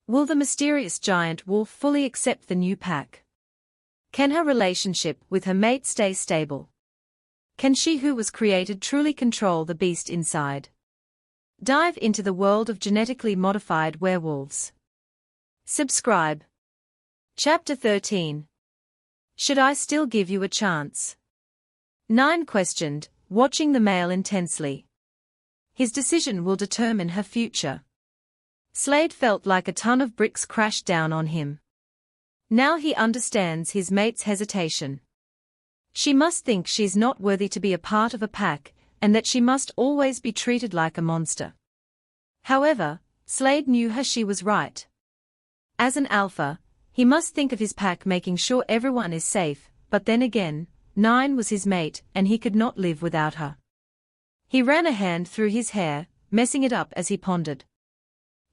Will the mysterious giant wolf fully accept the new pack? Can her relationship with her mate stay stable? Can she who was created truly control the beast inside? Dive into the world of genetically modified werewolves. Subscribe. Chapter 13. Should I still give you a chance? 9 questioned, watching the male intensely. His decision will determine her future. Slade felt like a ton of bricks crashed down on him. Now he understands his mate's hesitation. She must think she's not worthy to be a part of a pack, and that she must always be treated like a monster. However, Slade knew she was right. As an alpha, he must think of his pack, making sure everyone is safe, but then again, 9 was his mate and he could not live without her. He ran a hand through his hair, messing it up as he pondered.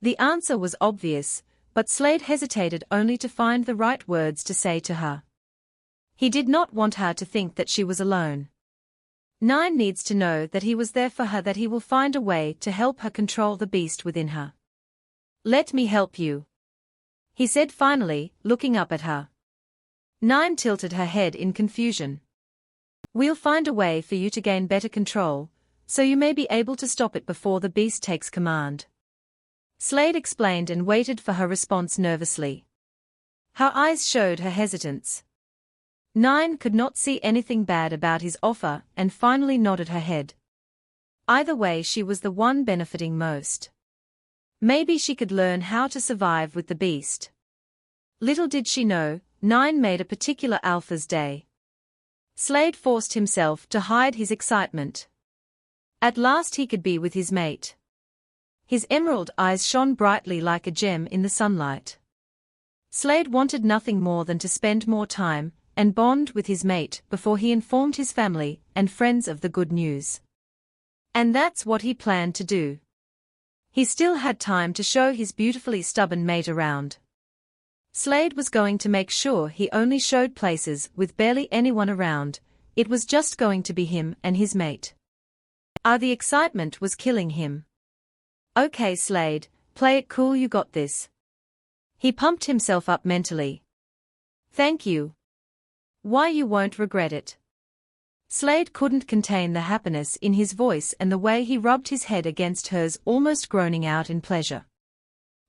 The answer was obvious, but Slade hesitated only to find the right words to say to her. He did not want her to think that she was alone. 9 needs to know that he was there for her, that he will find a way to help her control the beast within her. Let me help you, he said finally, looking up at her. 9 tilted her head in confusion. We'll find a way for you to gain better control, so you may be able to stop it before the beast takes command. Slade explained and waited for her response nervously. Her eyes showed her hesitance. 9 could not see anything bad about his offer and finally nodded her head. Either way, she was the one benefiting most. Maybe she could learn how to survive with the beast. Little did she know, 9 made a particular alpha's day. Slade forced himself to hide his excitement. At last he could be with his mate. His emerald eyes shone brightly like a gem in the sunlight. Slade wanted nothing more than to spend more time and bond with his mate before he informed his family and friends of the good news. And that's what he planned to do. He still had time to show his beautifully stubborn mate around. Slade was going to make sure he only showed places with barely anyone around. It was just going to be him and his mate. The excitement was killing him. Okay, Slade, play it cool, you got this. He pumped himself up mentally. Thank you. Why, you won't regret it. Slade couldn't contain the happiness in his voice and the way he rubbed his head against hers, almost groaning out in pleasure.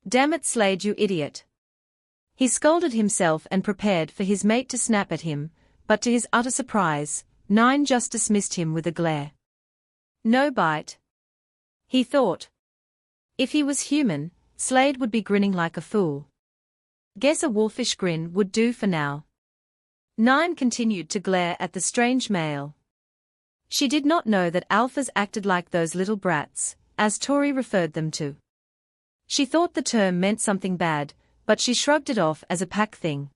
Damn it, Slade, you idiot. He scolded himself and prepared for his mate to snap at him, but to his utter surprise, 9 just dismissed him with a glare. No bite, he thought. If he was human, Slade would be grinning like a fool. Guess a wolfish grin would do for now. 9 continued to glare at the strange male. She did not know that alphas acted like those little brats, as Tori referred them to. She thought the term meant something bad, but she shrugged it off as a pack thing.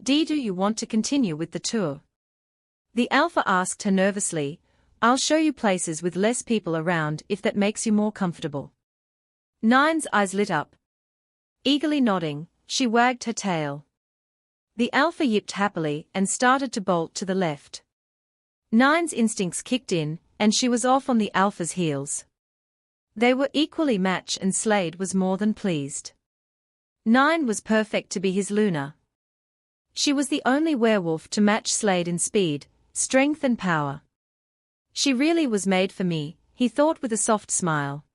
Do you want to continue with the tour? The alpha asked her nervously. I'll show you places with less people around if that makes you more comfortable. 9's eyes lit up. Eagerly nodding, she wagged her tail. The alpha yipped happily and started to bolt to the left. 9's instincts kicked in, and she was off on the alpha's heels. They were equally matched and Slade was more than pleased. 9 was perfect to be his Luna. She was the only werewolf to match Slade in speed, strength and power. She really was made for me, he thought with a soft smile.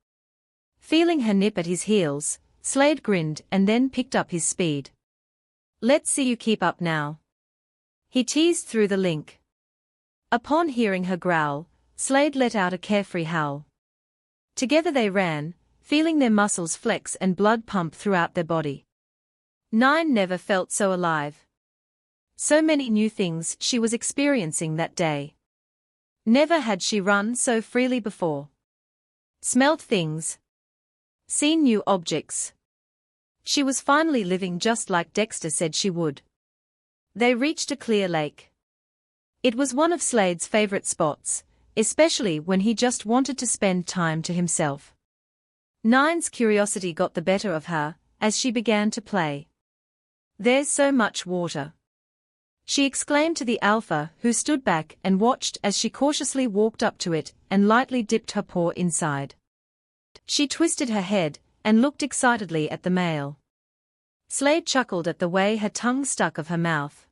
Feeling her nip at his heels, Slade grinned and then picked up his speed. Let's see you keep up now, he teased through the link. Upon hearing her growl, Slade let out a carefree howl. Together they ran, feeling their muscles flex and blood pump throughout their body. 9 never felt so alive. So many new things she was experiencing that day. Never had she run so freely before. Smelled things. Seen new objects. She was finally living just like Dexter said she would. They reached a clear lake. It was one of Slade's favorite spots, especially when he just wanted to spend time to himself. 9's curiosity got the better of her, as she began to play. There's so much water, she exclaimed to the alpha, who stood back and watched as she cautiously walked up to it and lightly dipped her paw inside. She twisted her head and looked excitedly at the male. Slade chuckled at the way her tongue stuck of her mouth.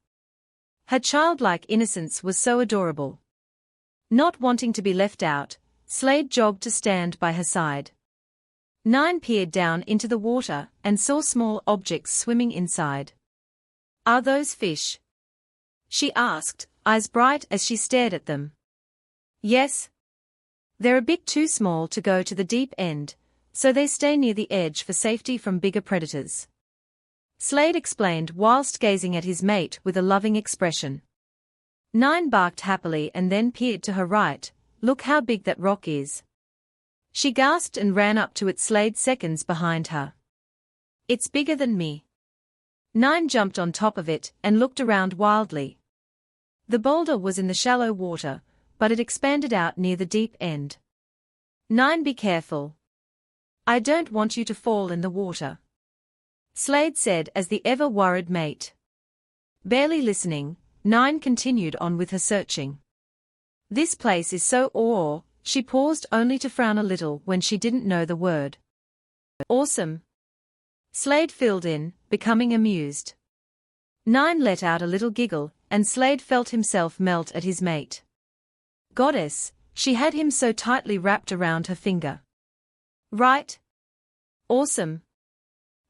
Her childlike innocence was so adorable. Not wanting to be left out, Slade jogged to stand by her side. 9 peered down into the water and saw small objects swimming inside. "Are those fish?" she asked, eyes bright as she stared at them. "Yes. They're a bit too small to go to the deep end, so they stay near the edge for safety from bigger predators," Slade explained whilst gazing at his mate with a loving expression. 9 barked happily and then peered to her right. "Look how big that rock is." She gasped and ran up to it. Slade seconds behind her. "It's bigger than me." 9 jumped on top of it and looked around wildly. The boulder was in the shallow water, but it expanded out near the deep end. 9, be careful. I don't want you to fall in the water," Slade said as the ever-worried mate. Barely listening, 9 continued on with her searching. "This place is so awesome," she paused only to frown a little when she didn't know the word. "Awesome," Slade filled in, becoming amused. 9 let out a little giggle, and Slade felt himself melt at his mate. Goddess, she had him so tightly wrapped around her finger. "Right? Awesome,"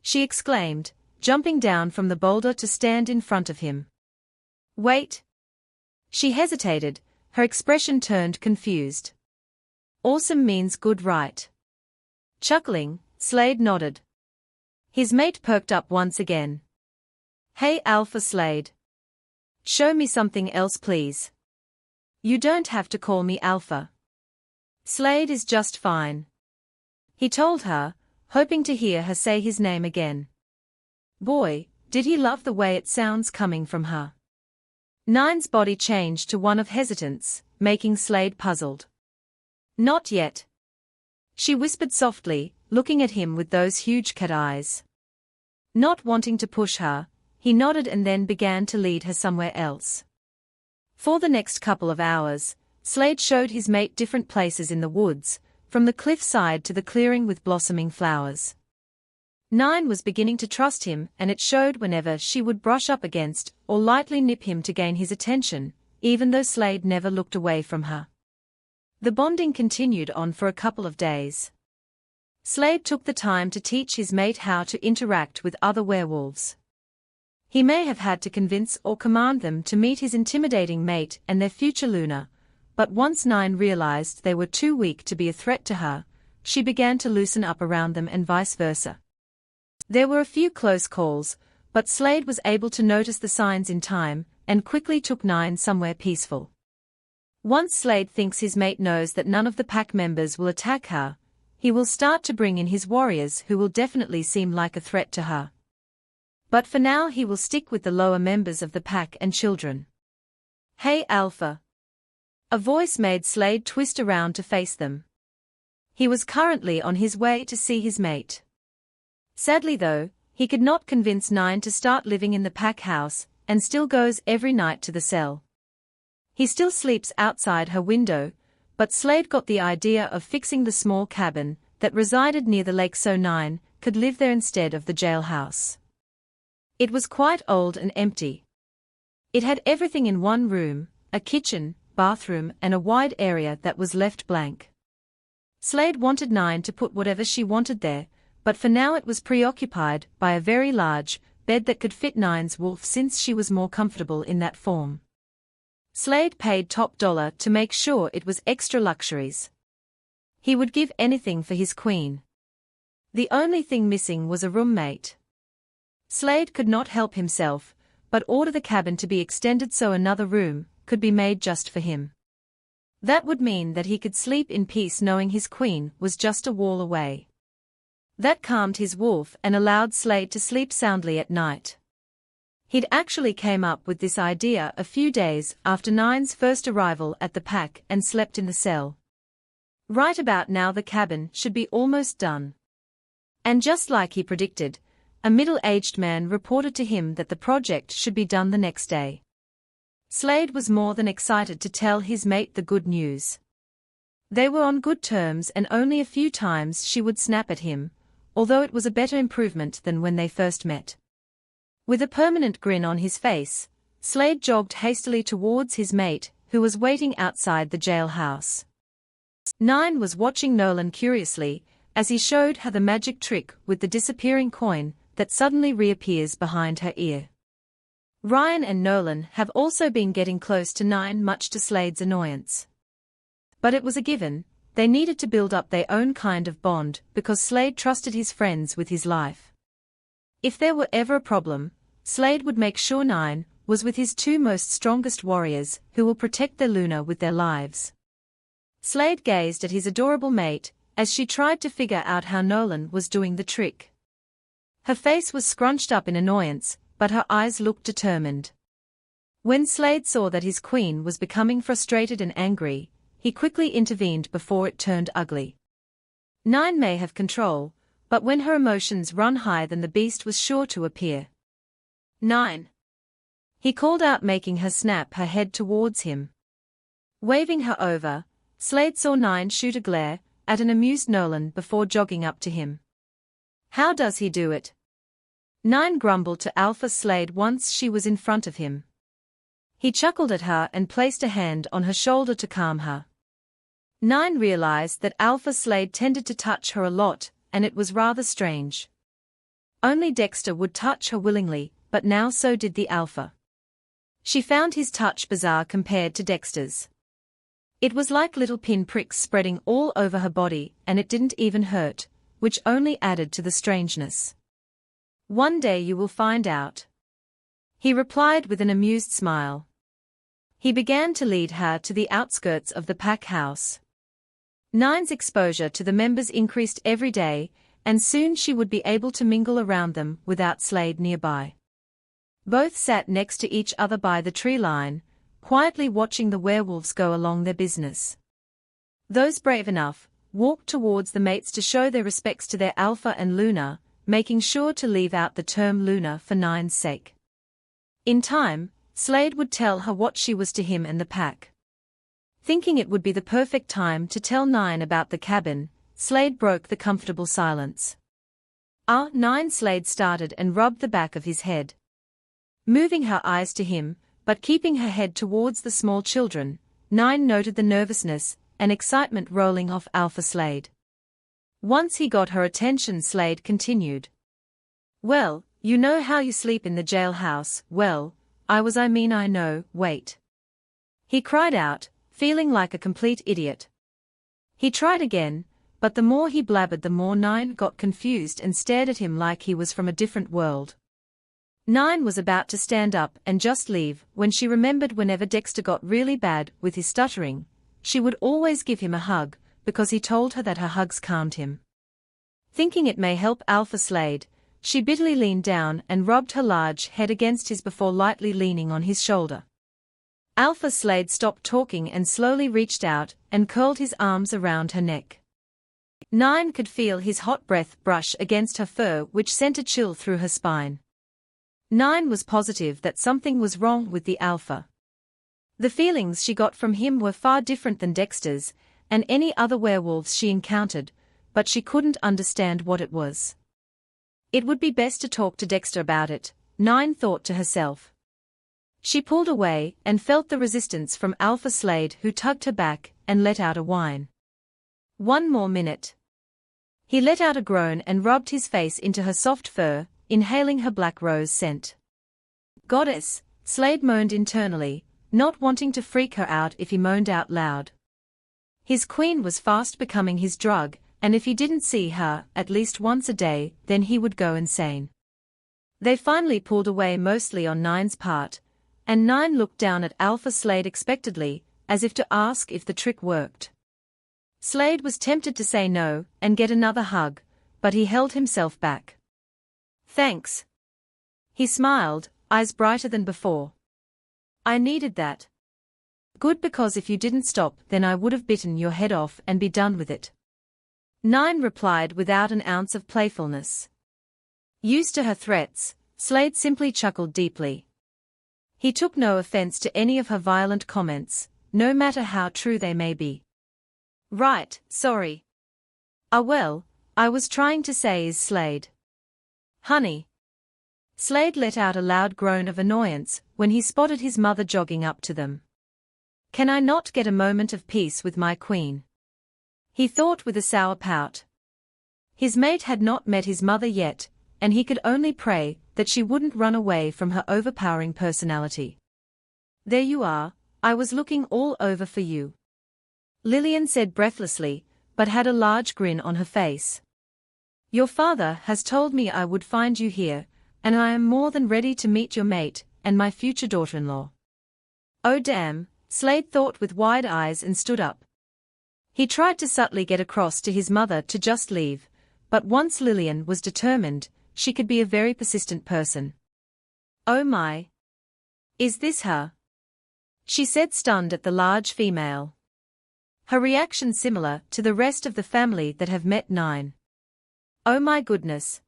she exclaimed, jumping down from the boulder to stand in front of him. "Wait." She hesitated, her expression turned confused. "Awesome means good, right?" Chuckling, Slade nodded. His mate perked up once again. "Hey Alpha Slade. Show me something else please." "You don't have to call me Alpha. Slade is just fine," he told her, hoping to hear her say his name again. Boy, did he love the way it sounds coming from her. 9's body changed to one of hesitance, making Slade puzzled. "Not yet," she whispered softly, looking at him with those huge cat eyes. Not wanting to push her, he nodded and then began to lead her somewhere else. For the next couple of hours, Slade showed his mate different places in the woods, from the cliff side to the clearing with blossoming flowers. 9 was beginning to trust him, and it showed whenever she would brush up against or lightly nip him to gain his attention, even though Slade never looked away from her. The bonding continued on for a couple of days. Slade took the time to teach his mate how to interact with other werewolves. He may have had to convince or command them to meet his intimidating mate and their future Luna, but once 9 realized they were too weak to be a threat to her, she began to loosen up around them and vice versa. There were a few close calls, but Slade was able to notice the signs in time, and quickly took 9 somewhere peaceful. Once Slade thinks his mate knows that none of the pack members will attack her, he will start to bring in his warriors who will definitely seem like a threat to her. But for now he will stick with the lower members of the pack and children. "Hey Alpha." A voice made Slade twist around to face them. He was currently on his way to see his mate. Sadly though, he could not convince 9 to start living in the pack house, and still goes every night to the cell. He still sleeps outside her window, but Slade got the idea of fixing the small cabin that resided near the lake so 9 could live there instead of the jailhouse. It was quite old and empty. It had everything in one room, a kitchen, bathroom and a wide area that was left blank. Slade wanted 9 to put whatever she wanted there, but for now it was preoccupied by a very large bed that could fit 9's wolf since she was more comfortable in that form. Slade paid top dollar to make sure it was extra luxuries. He would give anything for his queen. The only thing missing was a roommate. Slade could not help himself, but order the cabin to be extended so another room could be made just for him. That would mean that he could sleep in peace knowing his queen was just a wall away. That calmed his wolf and allowed Slade to sleep soundly at night. He'd actually came up with this idea a few days after 9's first arrival at the pack and slept in the cell. Right about now the cabin should be almost done. And just like he predicted, a middle-aged man reported to him that the project should be done the next day. Slade was more than excited to tell his mate the good news. They were on good terms and only a few times she would snap at him, although it was a better improvement than when they first met. With a permanent grin on his face, Slade jogged hastily towards his mate, who was waiting outside the jailhouse. 9 was watching Nolan curiously, as he showed her the magic trick with the disappearing coin that suddenly reappears behind her ear. Ryan and Nolan have also been getting close to 9, much to Slade's annoyance. But it was a given, they needed to build up their own kind of bond because Slade trusted his friends with his life. If there were ever a problem, Slade would make sure 9 was with his 2 most strongest warriors who will protect their Luna with their lives. Slade gazed at his adorable mate as she tried to figure out how Nolan was doing the trick. Her face was scrunched up in annoyance, but her eyes looked determined. When Slade saw that his queen was becoming frustrated and angry, he quickly intervened before it turned ugly. 9 may have control, but when her emotions run high then the beast was sure to appear. 9. He called out, making her snap her head towards him. Waving her over, Slade saw 9 shoot a glare at an amused Nolan before jogging up to him. How does he do it? 9 grumbled to Alpha Slade once she was in front of him. He chuckled at her and placed a hand on her shoulder to calm her. 9 realized that Alpha Slade tended to touch her a lot, and it was rather strange. Only Dexter would touch her willingly, but now so did the Alpha. She found his touch bizarre compared to Dexter's. It was like little pin pricks spreading all over her body, and it didn't even hurt, which only added to the strangeness. One day you will find out, he replied with an amused smile. He began to lead her to the outskirts of the pack house. 9's exposure to the members increased every day, and soon she would be able to mingle around them without Slade nearby. Both sat next to each other by the tree line, quietly watching the werewolves go along their business. Those brave enough walked towards the mates to show their respects to their Alpha and Luna, making sure to leave out the term Luna for 9's sake. In time, Slade would tell her what she was to him and the pack. Thinking it would be the perfect time to tell 9 about the cabin, Slade broke the comfortable silence. 9, Slade started and rubbed the back of his head. Moving her eyes to him, but keeping her head towards the small children, 9 noted the nervousness and excitement rolling off Alpha Slade. Once he got her attention, Slade continued. Well, you know how you sleep in the jailhouse. Well, I know, wait. He cried out, feeling like a complete idiot. He tried again, but the more he blabbered the more 9 got confused and stared at him like he was from a different world. 9 was about to stand up and just leave when she remembered whenever Dexter got really bad with his stuttering, she would always give him a hug, because he told her that her hugs calmed him. Thinking it may help Alpha Slade, she bitterly leaned down and rubbed her large head against his before lightly leaning on his shoulder. Alpha Slade stopped talking and slowly reached out and curled his arms around her neck. 9 could feel his hot breath brush against her fur, which sent a chill through her spine. 9 was positive that something was wrong with the Alpha. The feelings she got from him were far different than Dexter's and any other werewolves she encountered, but she couldn't understand what it was. It would be best to talk to Dexter about it, 9 thought to herself. She pulled away and felt the resistance from Alpha Slade, who tugged her back and let out a whine. One more minute. He let out a groan and rubbed his face into her soft fur, inhaling her black rose scent. Goddess, Slade moaned internally, not wanting to freak her out if he moaned out loud. His queen was fast becoming his drug, and if he didn't see her at least once a day, then he would go insane. They finally pulled away, mostly on 9's part, and 9 looked down at Alpha Slade expectantly, as if to ask if the trick worked. Slade was tempted to say no and get another hug, but he held himself back. Thanks. He smiled, eyes brighter than before. I needed that. Good, because if you didn't stop then I would have bitten your head off and be done with it. 9 replied without an ounce of playfulness. Used to her threats, Slade simply chuckled deeply. He took no offense to any of her violent comments, no matter how true they may be. Right, sorry. Well, I was trying to say is Slade. Honey. Slade let out a loud groan of annoyance when he spotted his mother jogging up to them. Can I not get a moment of peace with my queen? He thought with a sour pout. His mate had not met his mother yet, and he could only pray that she wouldn't run away from her overpowering personality. There you are, I was looking all over for you. Lillian said breathlessly, but had a large grin on her face. Your father has told me I would find you here, and I am more than ready to meet your mate and my future daughter-in-law. Oh damn, Slade thought with wide eyes and stood up. He tried to subtly get across to his mother to just leave, but once Lillian was determined, she could be a very persistent person. Oh my! Is this her? She said, stunned at the large female. Her reaction similar to the rest of the family that have met Nine. Oh my goodness!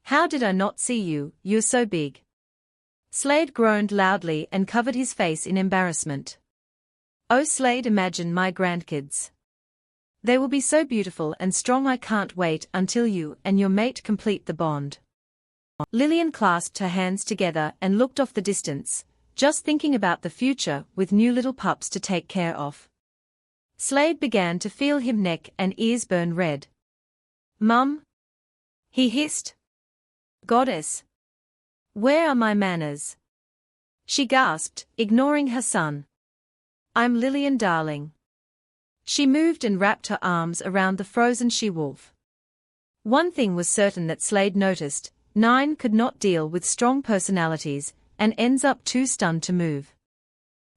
How did I not see you, you're so big? Slade groaned loudly and covered his face in embarrassment. Oh Slade, imagine my grandkids. They will be so beautiful and strong, I can't wait until you and your mate complete the bond. Lillian clasped her hands together and looked off the distance, just thinking about the future with new little pups to take care of. Slade began to feel his neck and ears burn red. Mum? He hissed. Goddess! Where are my manners? She gasped, ignoring her son. I'm Lillian, darling. She moved and wrapped her arms around the frozen she-wolf. One thing was certain that Slade noticed, Nine could not deal with strong personalities and ends up too stunned to move.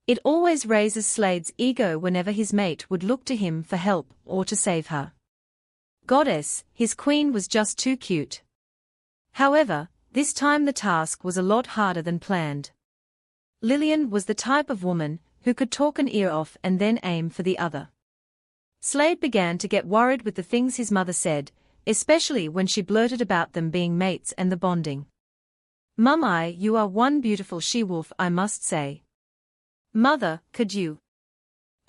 It always raises Slade's ego whenever his mate would look to him for help or to save her. Goddess, his queen was just too cute. However, this time the task was a lot harder than planned. Lillian was the type of woman who could talk an ear off and then aim for the other. Slade began to get worried with the things his mother said, especially when she blurted about them being mates and the bonding. Mum, you are one beautiful she-wolf, I must say. Mother, could you?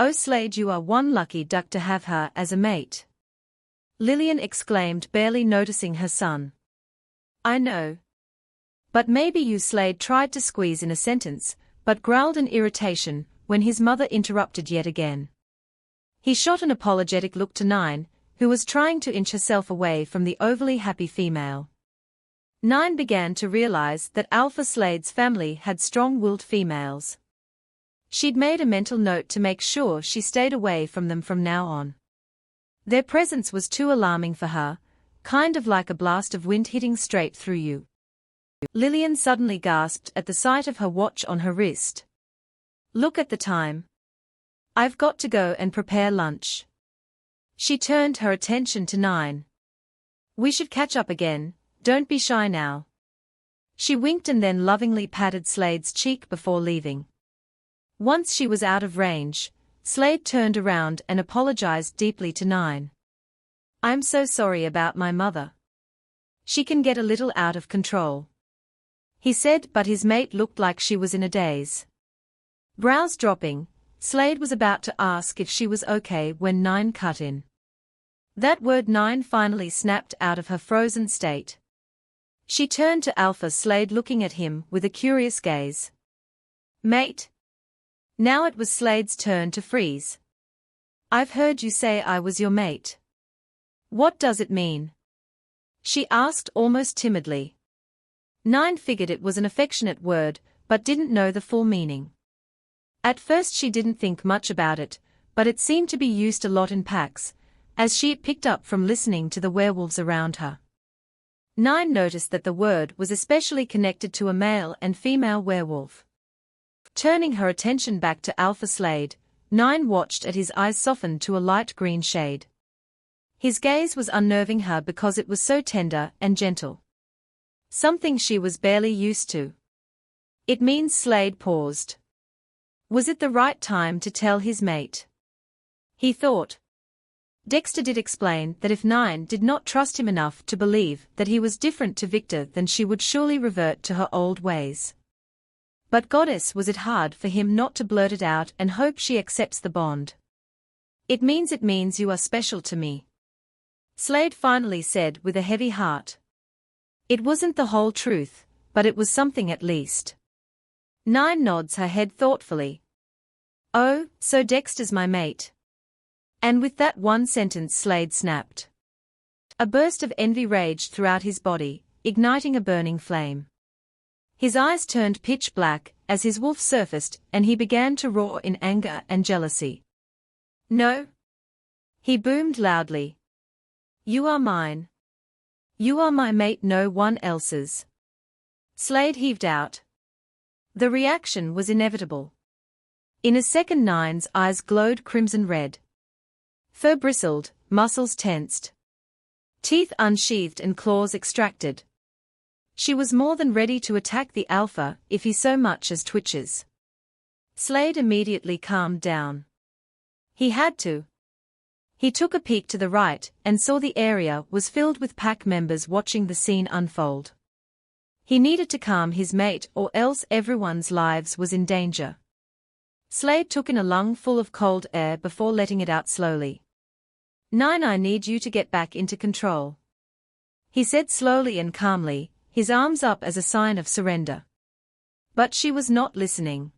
Oh Slade, you are one lucky duck to have her as a mate. Lillian exclaimed, barely noticing her son. I know. But maybe you. Slade tried to squeeze in a sentence, but growled in irritation when his mother interrupted yet again. He shot an apologetic look to Nine, who was trying to inch herself away from the overly happy female. Nine began to realize that Alpha Slade's family had strong-willed females. She'd made a mental note to make sure she stayed away from them from now on. Their presence was too alarming for her, kind of like a blast of wind hitting straight through you. Lillian suddenly gasped at the sight of her watch on her wrist. Look at the time. I've got to go and prepare lunch. She turned her attention to Nine. We should catch up again, don't be shy now. She winked and then lovingly patted Slade's cheek before leaving. Once she was out of range, Slade turned around and apologized deeply to Nine. I'm so sorry about my mother. She can get a little out of control, he said, but his mate looked like she was in a daze. Brows dropping, Slade was about to ask if she was okay when Nine cut in. That word Nine finally snapped out of her frozen state. She turned to Alpha Slade, looking at him with a curious gaze. Mate? Now it was Slade's turn to freeze. I've heard you say I was your mate. What does it mean? She asked almost timidly. Nine figured it was an affectionate word, but didn't know the full meaning. At first she didn't think much about it, but it seemed to be used a lot in packs, as she picked up from listening to the werewolves around her. Nine noticed that the word was especially connected to a male and female werewolf. Turning her attention back to Alpha Slade, Nine watched as his eyes softened to a light green shade. His gaze was unnerving her because it was so tender and gentle. Something she was barely used to. It means. Slade paused. Was it the right time to tell his mate? He thought. Dexter did explain that if Nine did not trust him enough to believe that he was different to Victor, then she would surely revert to her old ways. But Goddess, was it hard for him not to blurt it out and hope she accepts the bond? It means you are special to me, Slade finally said with a heavy heart. It wasn't the whole truth, but it was something at least. 9 nods her head thoughtfully. Oh, so Dexter's my mate. And with that one sentence Slade snapped. A burst of envy raged throughout his body, igniting a burning flame. His eyes turned pitch black as his wolf surfaced and he began to roar in anger and jealousy. No! He boomed loudly. You are mine. You are my mate, no one else's. Slade heaved out. The reaction was inevitable. In a second 9's eyes glowed crimson red. Fur bristled, muscles tensed. Teeth unsheathed and claws extracted. She was more than ready to attack the alpha if he so much as twitches. Slade immediately calmed down. He had to. He took a peek to the right and saw the area was filled with pack members watching the scene unfold. He needed to calm his mate or else everyone's lives was in danger. Slade took in a lung full of cold air before letting it out slowly. 9, I need you to get back into control. He said slowly and calmly, his arms up as a sign of surrender. But she was not listening.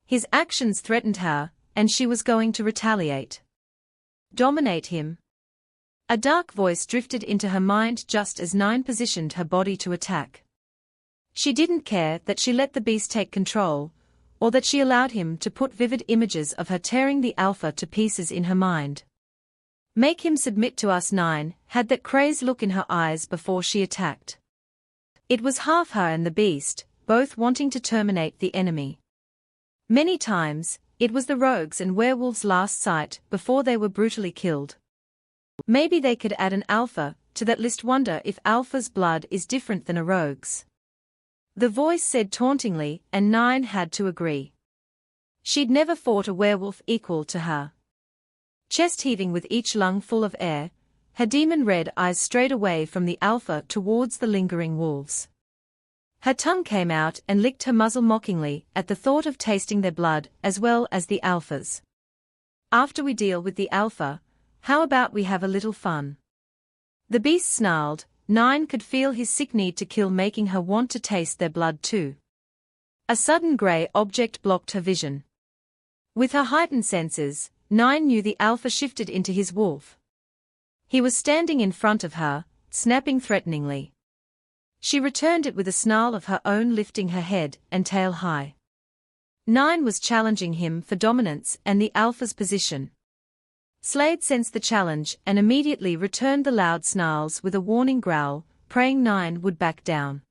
His actions threatened her, and she was going to retaliate. Dominate him. A dark voice drifted into her mind just as 9 positioned her body to attack. She didn't care that she let the beast take control, or that she allowed him to put vivid images of her tearing the alpha to pieces in her mind. Make him submit to us. 9 had that crazed look in her eyes before she attacked. It was half her and the beast, both wanting to terminate the enemy. Many times, it was the rogues and werewolves' last sight before they were brutally killed. Maybe they could add an alpha to that list. Wonder if alpha's blood is different than a rogue's. The voice said tauntingly, and 9 had to agree. She'd never fought a werewolf equal to her. Chest heaving with each lung full of air, her demon-red eyes strayed away from the alpha towards the lingering wolves. Her tongue came out and licked her muzzle mockingly at the thought of tasting their blood as well as the alpha's. After we deal with the alpha, how about we have a little fun? The beast snarled. 9 could feel his sick need to kill, making her want to taste their blood too. A sudden grey object blocked her vision. With her heightened senses, 9 knew the alpha shifted into his wolf. He was standing in front of her, snapping threateningly. She returned it with a snarl of her own, lifting her head and tail high. 9 was challenging him for dominance and the alpha's position. Slade sensed the challenge and immediately returned the loud snarls with a warning growl, praying 9 would back down.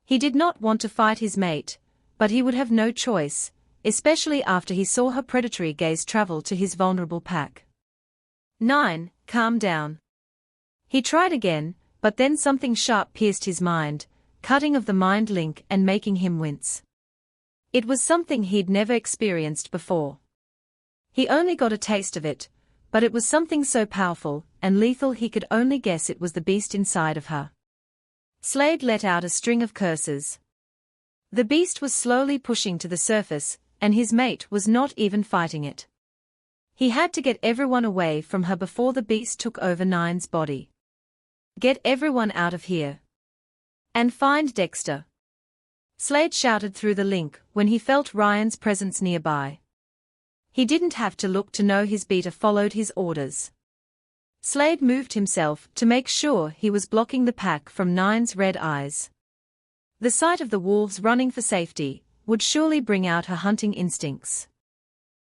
He did not want to fight his mate, but he would have no choice, especially after he saw her predatory gaze travel to his vulnerable pack. 9, calm down. He tried again, but then something sharp pierced his mind, cutting of the mind link and making him wince. It was something he'd never experienced before. He only got a taste of it, but it was something so powerful and lethal he could only guess it was the beast inside of her. Slade let out a string of curses. The beast was slowly pushing to the surface, and his mate was not even fighting it. He had to get everyone away from her before the beast took over 9's body. Get everyone out of here. And find Dexter. Slade shouted through the link when he felt Ryan's presence nearby. He didn't have to look to know his beater followed his orders. Slade moved himself to make sure he was blocking the pack from 9's red eyes. The sight of the wolves running for safety would surely bring out her hunting instincts.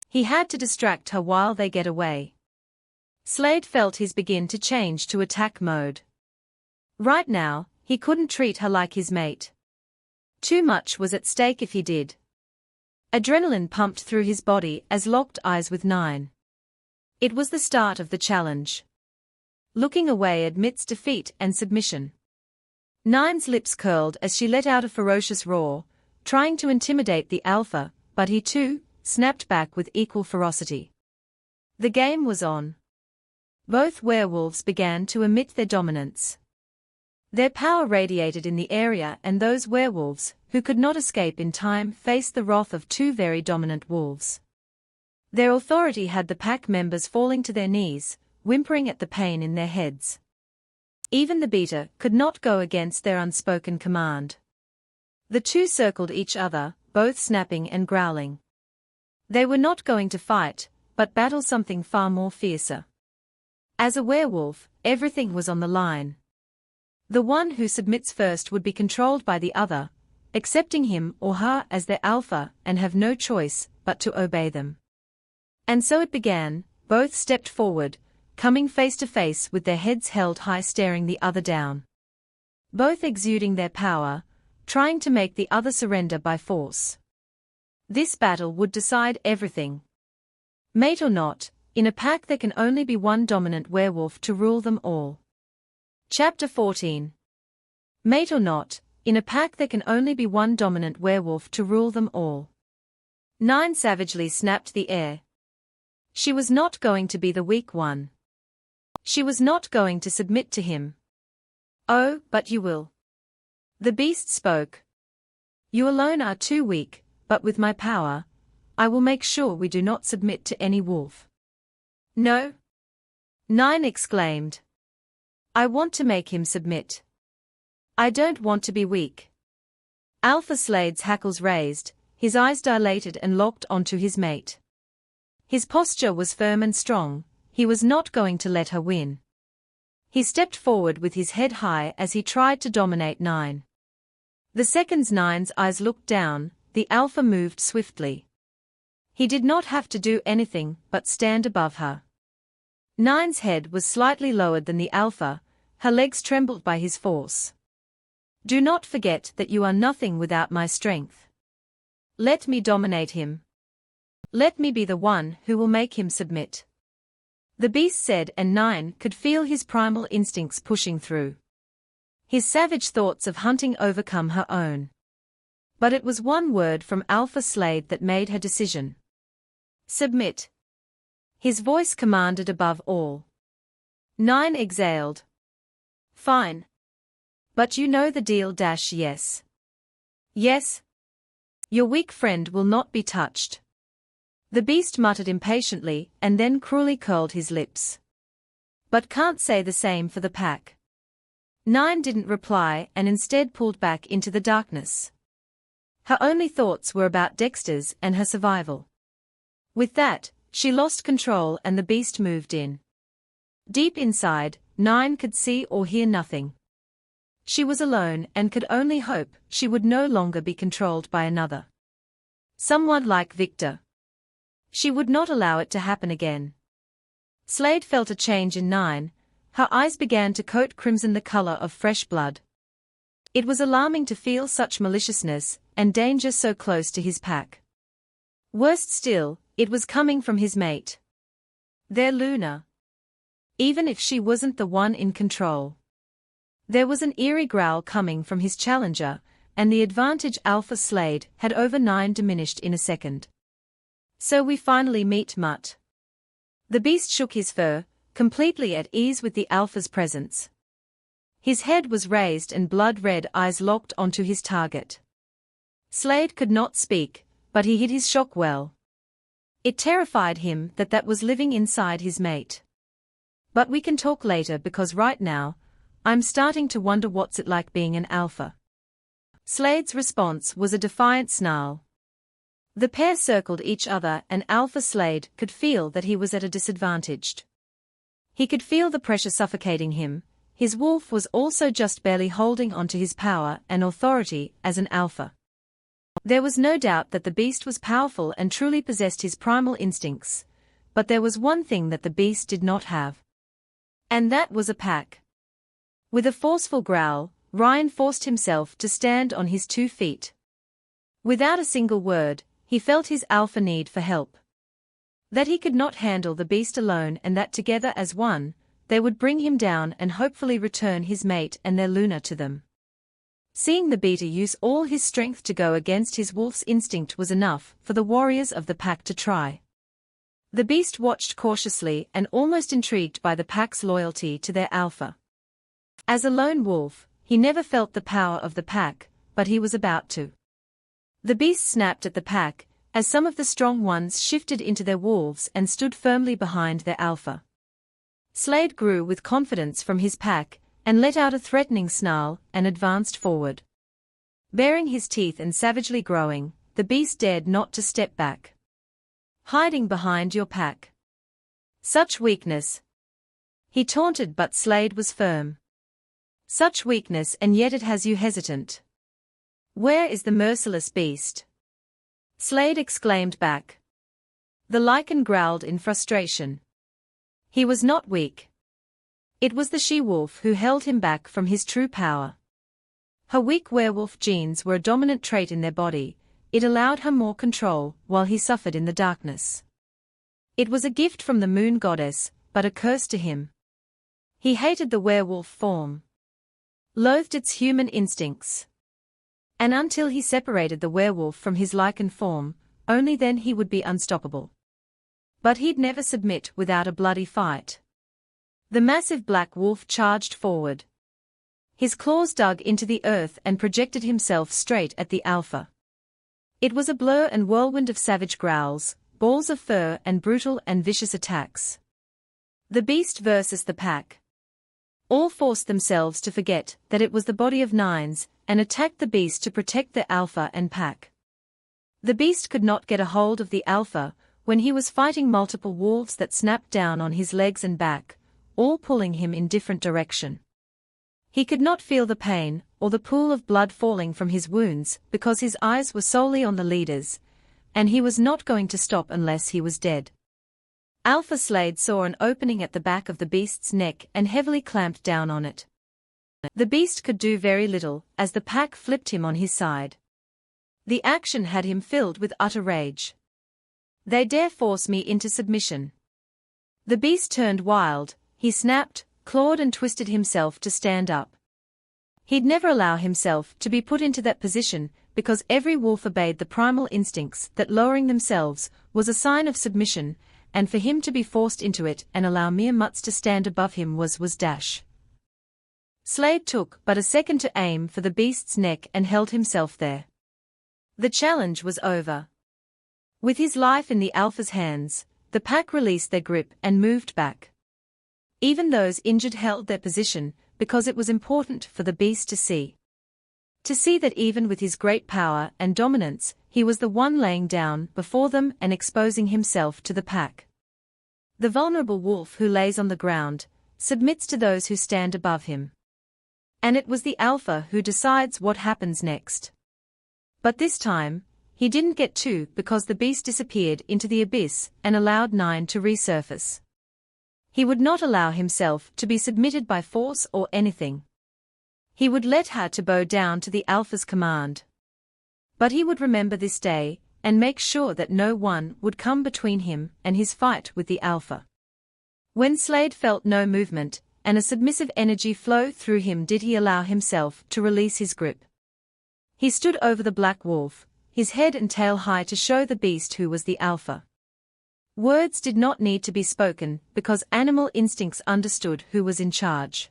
He had to distract her while they get away. Slade felt his begin to change to attack mode. Right now, he couldn't treat her like his mate. Too much was at stake if he did. Adrenaline pumped through his body as locked eyes with 9. It was the start of the challenge. Looking away admits defeat and submission. 9's lips curled as she let out a ferocious roar, trying to intimidate the alpha, but he too snapped back with equal ferocity. The game was on. Both werewolves began to emit their dominance. Their power radiated in the area, and those werewolves, who could not escape in time, faced the wrath of 2 very dominant wolves. Their authority had the pack members falling to their knees, whimpering at the pain in their heads. Even the beater could not go against their unspoken command. The two circled each other, both snapping and growling. They were not going to fight, but battle something far more fiercer. As a werewolf, everything was on the line. The one who submits first would be controlled by the other, accepting him or her as their alpha and have no choice but to obey them. And so it began. Both stepped forward, coming face to face with their heads held high, staring the other down. Both exuding their power, trying to make the other surrender by force. This battle would decide everything. Mate or not, in a pack there can only be one dominant werewolf to rule them all. Chapter 14. Mate or not, in a pack there can only be one dominant werewolf to rule them all. 9 savagely snapped the air. She was not going to be the weak one. She was not going to submit to him. Oh, but you will. The beast spoke. You alone are too weak, but with my power, I will make sure we do not submit to any wolf. No? 9 exclaimed. I want to make him submit. I don't want to be weak. Alpha Slade's hackles raised, his eyes dilated and locked onto his mate. His posture was firm and strong, he was not going to let her win. He stepped forward with his head high as he tried to dominate 9. The second 9's eyes looked down, the alpha moved swiftly. He did not have to do anything but stand above her. 9's head was slightly lowered than the alpha, her legs trembled by his force. Do not forget that you are nothing without my strength. Let me dominate him. Let me be the one who will make him submit. The beast said, and 9 could feel his primal instincts pushing through. His savage thoughts of hunting overcome her own. But it was one word from Alpha Slade that made her decision. Submit. His voice commanded above all. 9 exhaled. Fine. But you know the deal. Yes. Yes. Your weak friend will not be touched. The beast muttered impatiently and then cruelly curled his lips. But can't say the same for the pack. 9 didn't reply and instead pulled back into the darkness. Her only thoughts were about Dexter's and her survival. With that, she lost control and the beast moved in. Deep inside, 9 could see or hear nothing. She was alone and could only hope she would no longer be controlled by another. Someone like Victor. She would not allow it to happen again. Slade felt a change in 9, her eyes began to coat crimson, the color of fresh blood. It was alarming to feel such maliciousness and danger so close to his pack. Worst still, it was coming from his mate. Their Luna. Even if she wasn't the one in control. There was an eerie growl coming from his challenger, and the advantage Alpha Slade had over 9 diminished in a second. So we finally meet, Mutt. The beast shook his fur, completely at ease with the Alpha's presence. His head was raised and blood-red eyes locked onto his target. Slade could not speak, but he hid his shock well. It terrified him that was living inside his mate. But we can talk later because right now, I'm starting to wonder what's it like being an alpha. Slade's response was a defiant snarl. The pair circled each other and Alpha Slade could feel that he was at a disadvantage. He could feel the pressure suffocating him. His wolf was also just barely holding onto his power and authority as an alpha. There was no doubt that the beast was powerful and truly possessed his primal instincts, but there was one thing that the beast did not have. And that was a pack. With a forceful growl, Ryan forced himself to stand on his 2 feet. Without a single word, he felt his alpha need for help. That he could not handle the beast alone and that together as one, they would bring him down and hopefully return his mate and their Luna to them. Seeing the beater use all his strength to go against his wolf's instinct was enough for the warriors of the pack to try. The beast watched cautiously and almost intrigued by the pack's loyalty to their alpha. As a lone wolf, he never felt the power of the pack, but he was about to. The beast snapped at the pack, as some of the strong ones shifted into their wolves and stood firmly behind their alpha. Slade grew with confidence from his pack, and let out a threatening snarl and advanced forward. Baring his teeth and savagely growling, the beast dared not to step back. Hiding behind your pack. Such weakness. He taunted, but Slade was firm. Such weakness, and yet it has you hesitant. Where is the merciless beast? Slade exclaimed back. The lichen growled in frustration. He was not weak. It was the she-wolf who held him back from his true power. Her weak werewolf genes were a dominant trait in their body. It allowed her more control, while he suffered in the darkness. It was a gift from the moon goddess, but a curse to him. He hated the werewolf form. Loathed its human instincts. And until he separated the werewolf from his lichen form, only then he would be unstoppable. But he'd never submit without a bloody fight. The massive black wolf charged forward. His claws dug into the earth and projected himself straight at the alpha. It was a blur and whirlwind of savage growls, balls of fur and brutal and vicious attacks. The beast versus the pack. All forced themselves to forget that it was the body of nines, and attacked the beast to protect the alpha and pack. The beast could not get a hold of the alpha, when he was fighting multiple wolves that snapped down on his legs and back, all pulling him in different direction. He could not feel the pain, or the pool of blood falling from his wounds, because his eyes were solely on the leaders, and he was not going to stop unless he was dead. Alpha Slade saw an opening at the back of the beast's neck and heavily clamped down on it. The beast could do very little, as the pack flipped him on his side. The action had him filled with utter rage. They dare force me into submission. The beast turned wild, he snapped, clawed and twisted himself to stand up. He'd never allow himself to be put into that position, because every wolf obeyed the primal instincts that lowering themselves was a sign of submission, and for him to be forced into it and allow mere mutts to stand above him was dash. Slade took but a second to aim for the beast's neck and held himself there. The challenge was over. With his life in the alpha's hands, the pack released their grip and moved back. Even those injured held their position, because it was important for the beast to see. To see that even with his great power and dominance, he was the one laying down before them and exposing himself to the pack. The vulnerable wolf who lays on the ground, submits to those who stand above him. And it was the alpha who decides what happens next. But this time, he didn't get to, because the beast disappeared into the abyss and allowed Nine to resurface. He would not allow himself to be submitted by force or anything. He would let her to bow down to the alpha's command. But he would remember this day, and make sure that no one would come between him and his fight with the alpha. When Slade felt no movement, and a submissive energy flow through him, did he allow himself to release his grip. He stood over the black wolf, his head and tail high to show the beast who was the alpha. Words did not need to be spoken, because animal instincts understood who was in charge.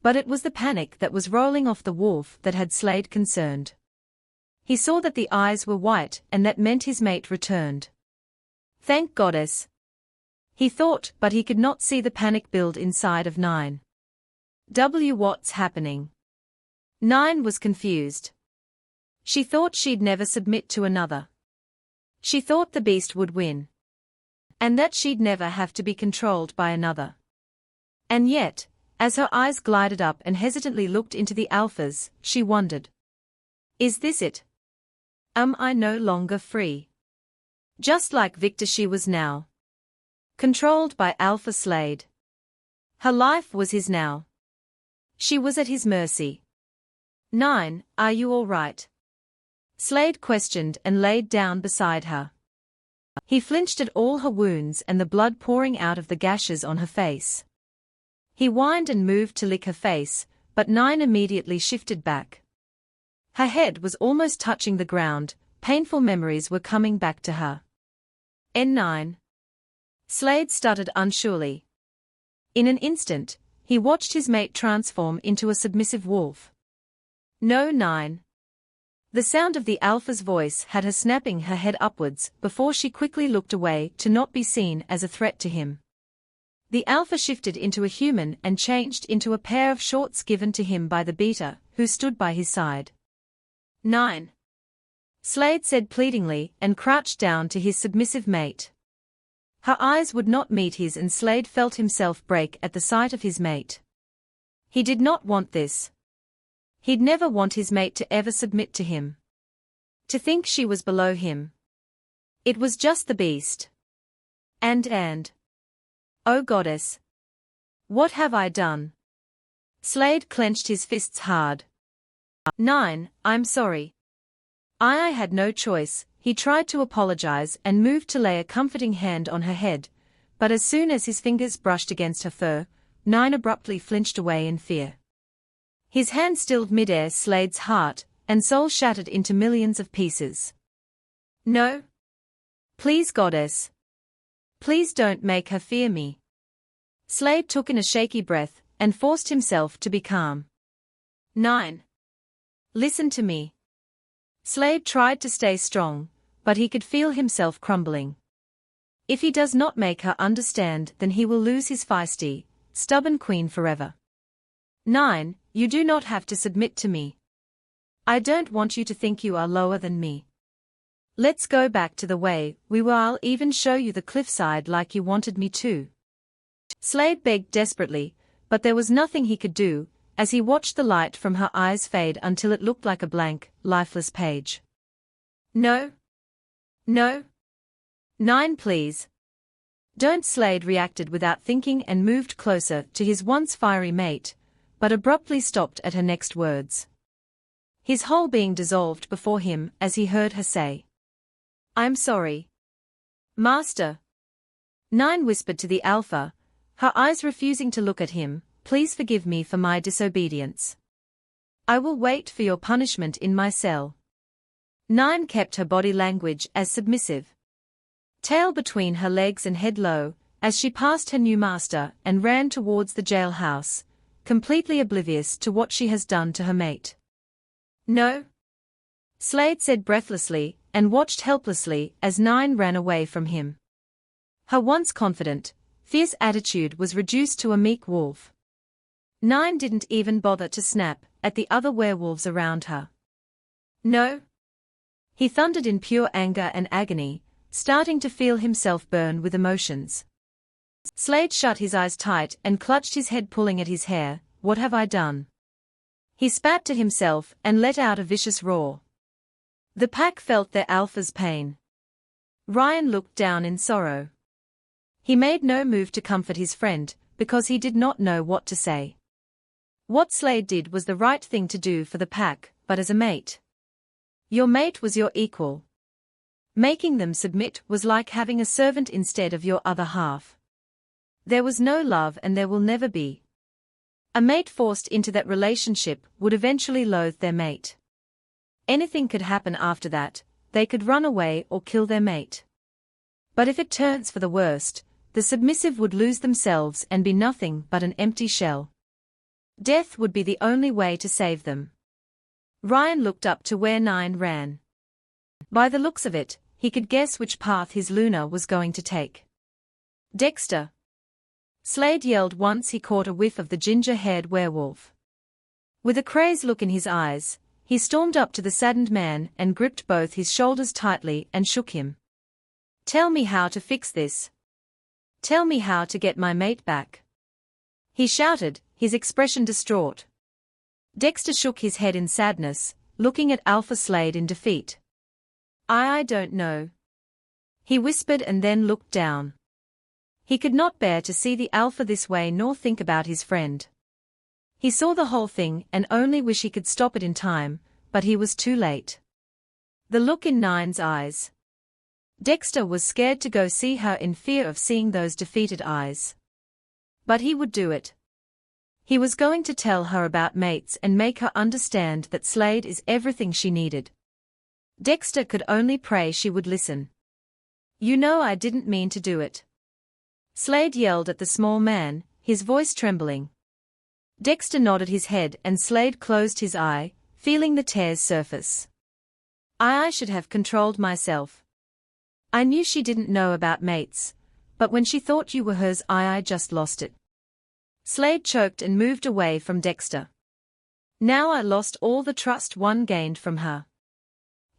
But it was the panic that was rolling off the wolf that had Slade concerned. He saw that the eyes were white, and that meant his mate returned. Thank goddess. He thought, but he could not see the panic build inside of Nine. What's happening? Nine was confused. She thought she'd never submit to another. She thought the beast would win. And that she'd never have to be controlled by another. And yet, as her eyes glided up and hesitantly looked into the alpha's, she wondered. Is this it? Am I no longer free? Just like Victor she was now. Controlled by Alpha Slade. Her life was his now. She was at his mercy. Nine, are you all right? Slade questioned and laid down beside her. He flinched at all her wounds and the blood pouring out of the gashes on her face. He whined and moved to lick her face, but Nine immediately shifted back. Her head was almost touching the ground, painful memories were coming back to her. N9. Slade stuttered unsurely. In an instant, he watched his mate transform into a submissive wolf. No, Nine. The sound of the alpha's voice had her snapping her head upwards before she quickly looked away to not be seen as a threat to him. The alpha shifted into a human and changed into a pair of shorts given to him by the beta, who stood by his side. 9. Slade said pleadingly and crouched down to his submissive mate. Her eyes would not meet his and Slade felt himself break at the sight of his mate. He did not want this. He'd never want his mate to ever submit to him. To think she was below him. It was just the beast. And. Oh goddess. What have I done? Slade clenched his fists hard. 9. I'm sorry. I had no choice. He tried to apologize and moved to lay a comforting hand on her head, but as soon as his fingers brushed against her fur, 9 abruptly flinched away in fear. His hand stilled midair. Slade's heart and soul shattered into millions of pieces. No. Please, goddess. Please don't make her fear me. Slade took in a shaky breath and forced himself to be calm. 9. Listen to me. Slade tried to stay strong, but he could feel himself crumbling. If he does not make her understand, then he will lose his feisty, stubborn queen forever. 9. You do not have to submit to me. I don't want you to think you are lower than me. Let's go back to the way we were. I'll even show you the cliffside like you wanted me to. Slade begged desperately, but there was nothing he could do, as he watched the light from her eyes fade until it looked like a blank, lifeless page. No. No. 9, please. Don't. Slade reacted without thinking and moved closer to his once fiery mate, but abruptly stopped at her next words. His whole being dissolved before him as he heard her say, I'm sorry. Master. 9 whispered to the alpha, her eyes refusing to look at him, please forgive me for my disobedience. I will wait for your punishment in my cell. 9 kept her body language as submissive. Tail between her legs and head low, as she passed her new master and ran towards the jailhouse, completely oblivious to what she has done to her mate. No. Slade said breathlessly, and watched helplessly as 9 ran away from him. Her once confident, fierce attitude was reduced to a meek wolf. 9 didn't even bother to snap at the other werewolves around her. No. He thundered in pure anger and agony, starting to feel himself burn with emotions. Slade shut his eyes tight and clutched his head, pulling at his hair. What have I done? He spat at himself and let out a vicious roar. The pack felt their alpha's pain. Ryan looked down in sorrow. He made no move to comfort his friend, because he did not know what to say. What Slade did was the right thing to do for the pack, but as a mate. Your mate was your equal. Making them submit was like having a servant instead of your other half. There was no love and there will never be. A mate forced into that relationship would eventually loathe their mate. Anything could happen after that, they could run away or kill their mate. But if it turns for the worst, the submissive would lose themselves and be nothing but an empty shell. Death would be the only way to save them. Ryan looked up to where 9 ran. By the looks of it, he could guess which path his Luna was going to take. Dexter. Slade yelled once he caught a whiff of the ginger-haired werewolf. With a crazed look in his eyes, he stormed up to the saddened man and gripped both his shoulders tightly and shook him. Tell me how to fix this. Tell me how to get my mate back. He shouted, his expression distraught. Dexter shook his head in sadness, looking at Alpha Slade in defeat. I don't know. He whispered and then looked down. He could not bear to see the Alpha this way nor think about his friend. He saw the whole thing and only wish he could stop it in time, but he was too late. The look in 9's eyes. Dexter was scared to go see her in fear of seeing those defeated eyes. But he would do it. He was going to tell her about mates and make her understand that Slade is everything she needed. Dexter could only pray she would listen. You know I didn't mean to do it. Slade yelled at the small man, his voice trembling. Dexter nodded his head and Slade closed his eye, feeling the tears surface. I should have controlled myself. I knew she didn't know about mates, but when she thought you were hers I just lost it. Slade choked and moved away from Dexter. Now I lost all the trust one gained from her.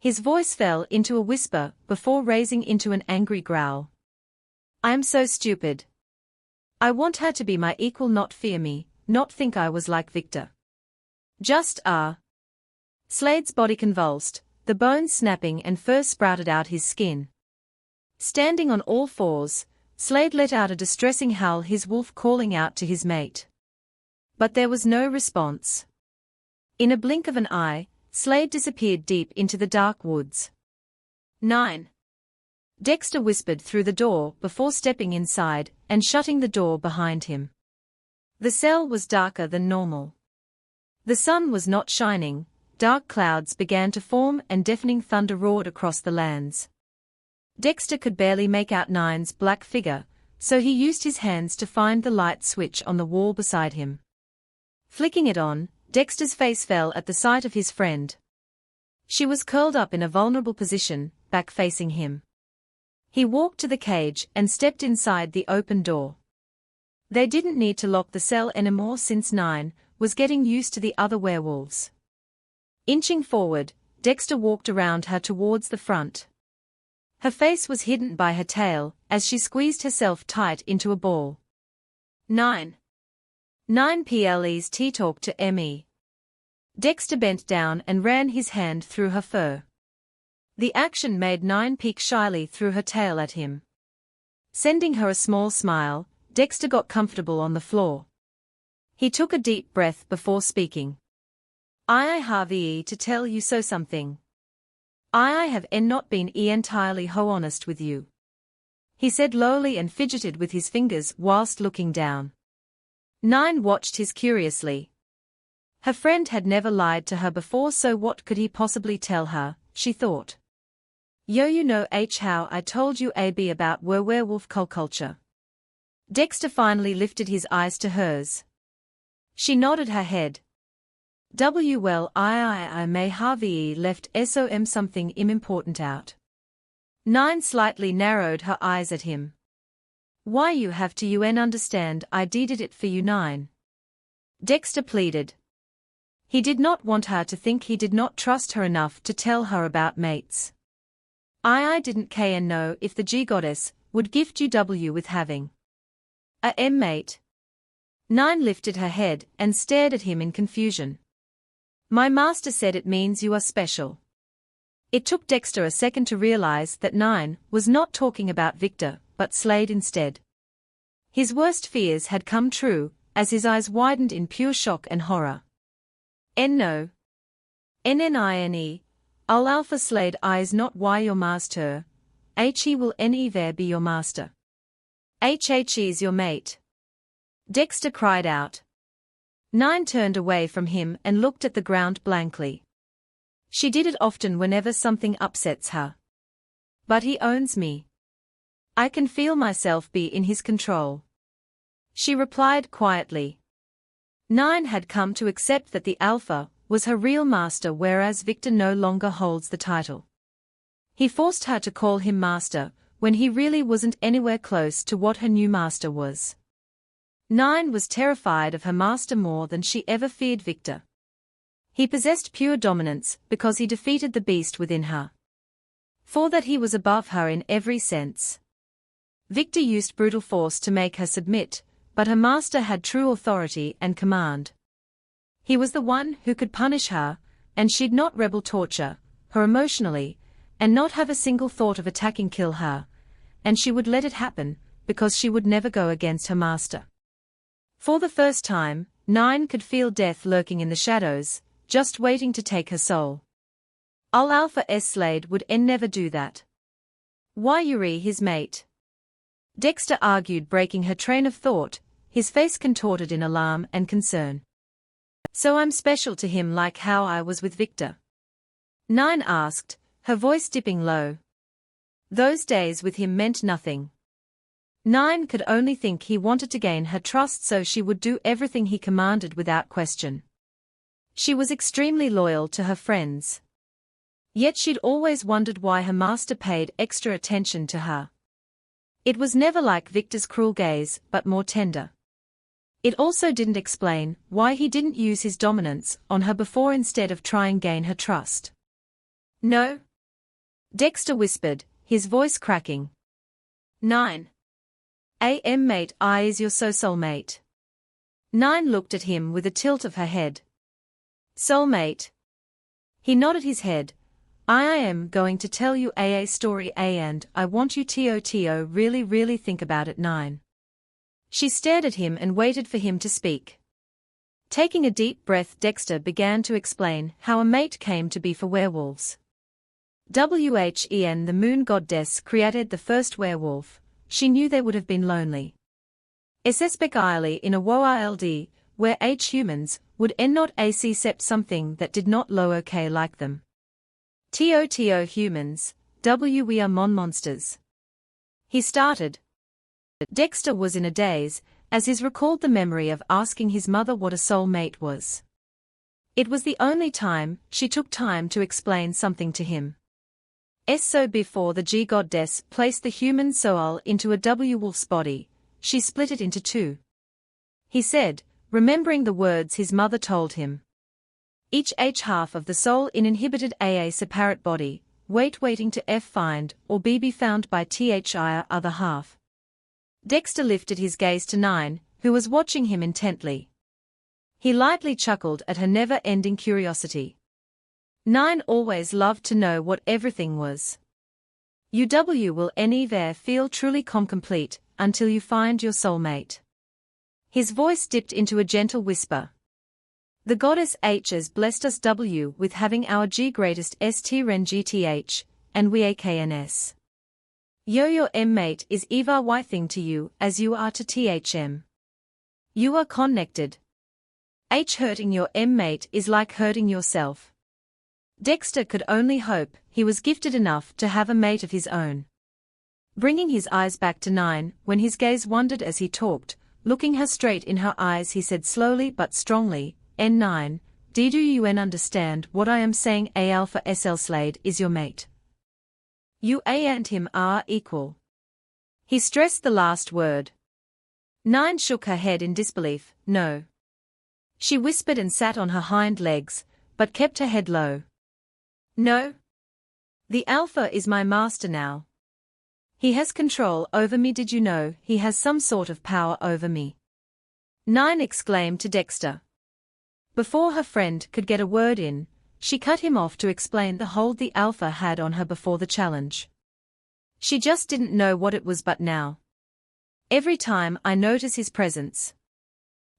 His voice fell into a whisper before raising into an angry growl. I am so stupid. I want her to be my equal, not fear me, not think I was like Victor. Slade's body convulsed, the bones snapping and fur sprouted out his skin. Standing on all fours, Slade let out a distressing howl, his wolf calling out to his mate. But there was no response. In a blink of an eye, Slade disappeared deep into the dark woods. 9. Dexter whispered through the door before stepping inside and shutting the door behind him. The cell was darker than normal. The sun was not shining, dark clouds began to form and deafening thunder roared across the lands. Dexter could barely make out Nine's black figure, so he used his hands to find the light switch on the wall beside him. Flicking it on, Dexter's face fell at the sight of his friend. She was curled up in a vulnerable position, back facing him. He walked to the cage and stepped inside the open door. They didn't need to lock the cell anymore since Nine was getting used to the other werewolves. Inching forward, Dexter walked around her towards the front. Her face was hidden by her tail as she squeezed herself tight into a ball. 9. Please talk to me. Dexter bent down and ran his hand through her fur. The action made Nine peek shyly through her tail at him. Sending her a small smile, Dexter got comfortable on the floor. He took a deep breath before speaking. I have to tell you something. I have not been entirely honest with you. He said lowly and fidgeted with his fingers whilst looking down. Nine watched his curiously. Her friend had never lied to her before, so what could he possibly tell her, she thought. You know how I told you about werewolf culture. Dexter finally lifted his eyes to hers. She nodded her head. Well, I may have left something important out. Nine slightly narrowed her eyes at him. Why you have to understand I did it for you, Nine? Dexter pleaded. He did not want her to think he did not trust her enough to tell her about mates. I didn't know if the G-goddess would gift you with having a mate. Nine lifted her head and stared at him in confusion. My master said it means you are special. It took Dexter a second to realize that Nine was not talking about Victor, but Slade instead. His worst fears had come true, as his eyes widened in pure shock and horror. No. Nine. I'll Alpha Slade is not why your master. He will never be your master. Is your mate. Dexter cried out. Nine turned away from him and looked at the ground blankly. She did it often whenever something upsets her. But he owns me. I can feel myself be in his control. She replied quietly. Nine had come to accept that the Alpha was her real master, whereas Victor no longer holds the title. He forced her to call him master, when he really wasn't anywhere close to what her new master was. Nine was terrified of her master more than she ever feared Victor. He possessed pure dominance because he defeated the beast within her. For that he was above her in every sense. Victor used brutal force to make her submit, but her master had true authority and command. He was the one who could punish her, and she'd not rebel torture her emotionally, and not have a single thought of attacking kill her, and she would let it happen, because she would never go against her master. For the first time, Nine could feel death lurking in the shadows, just waiting to take her soul. I'll Alpha Slade would never do that. Why Yuri his mate? Dexter argued, breaking her train of thought, his face contorted in alarm and concern. So I'm special to him like how I was with Victor? Nine asked, her voice dipping low. Those days with him meant nothing. Nine could only think he wanted to gain her trust so she would do everything he commanded without question. She was extremely loyal to her friends. Yet she'd always wondered why her master paid extra attention to her. It was never like Victor's cruel gaze, but more tender. It also didn't explain why he didn't use his dominance on her before instead of trying gain her trust. No. Dexter whispered, his voice cracking. 9. Mate, I is your soulmate. 9 looked at him with a tilt of her head. Soulmate. He nodded his head. I am going to tell you a story and I want you to really think about it. 9. She stared at him and waited for him to speak. Taking a deep breath, Dexter began to explain how a mate came to be for werewolves. When the moon goddess created the first werewolf, she knew they would have been lonely. Especially in a world where humans would not accept something that did not look like them. Humans, we are monsters. He started. Dexter was in a daze, as he recalled the memory of asking his mother what a soulmate was. It was the only time she took time to explain something to him. So before the G goddess placed the human soul into a wolf's body, she split it into two. He said, remembering the words his mother told him. Each half of the soul inhibited a separate body, waiting to find or be found by other half. Dexter lifted his gaze to 9, who was watching him intently. He lightly chuckled at her never-ending curiosity. 9 always loved to know what everything was. You will never feel truly complete until you find your soulmate. His voice dipped into a gentle whisper. The goddess has blessed us with having our greatest strength, and we akns. Your mate is eva thing to you as you are to thm. You are connected. Hurting your mate is like hurting yourself. Dexter could only hope he was gifted enough to have a mate of his own. Bringing his eyes back to 9, when his gaze wandered as he talked, looking her straight in her eyes, he said slowly but strongly, N9, do you understand what I am saying? Alpha SL Slade is your mate. You and him are equal. He stressed the last word. 9 shook her head in disbelief, no. She whispered and sat on her hind legs, but kept her head low. No. The Alpha is my master now. He has control over me. Did you know he has some sort of power over me? 9 exclaimed to Dexter. Before her friend could get a word in, she cut him off to explain the hold the Alpha had on her before the challenge. She just didn't know what it was, but now. Every time I notice his presence.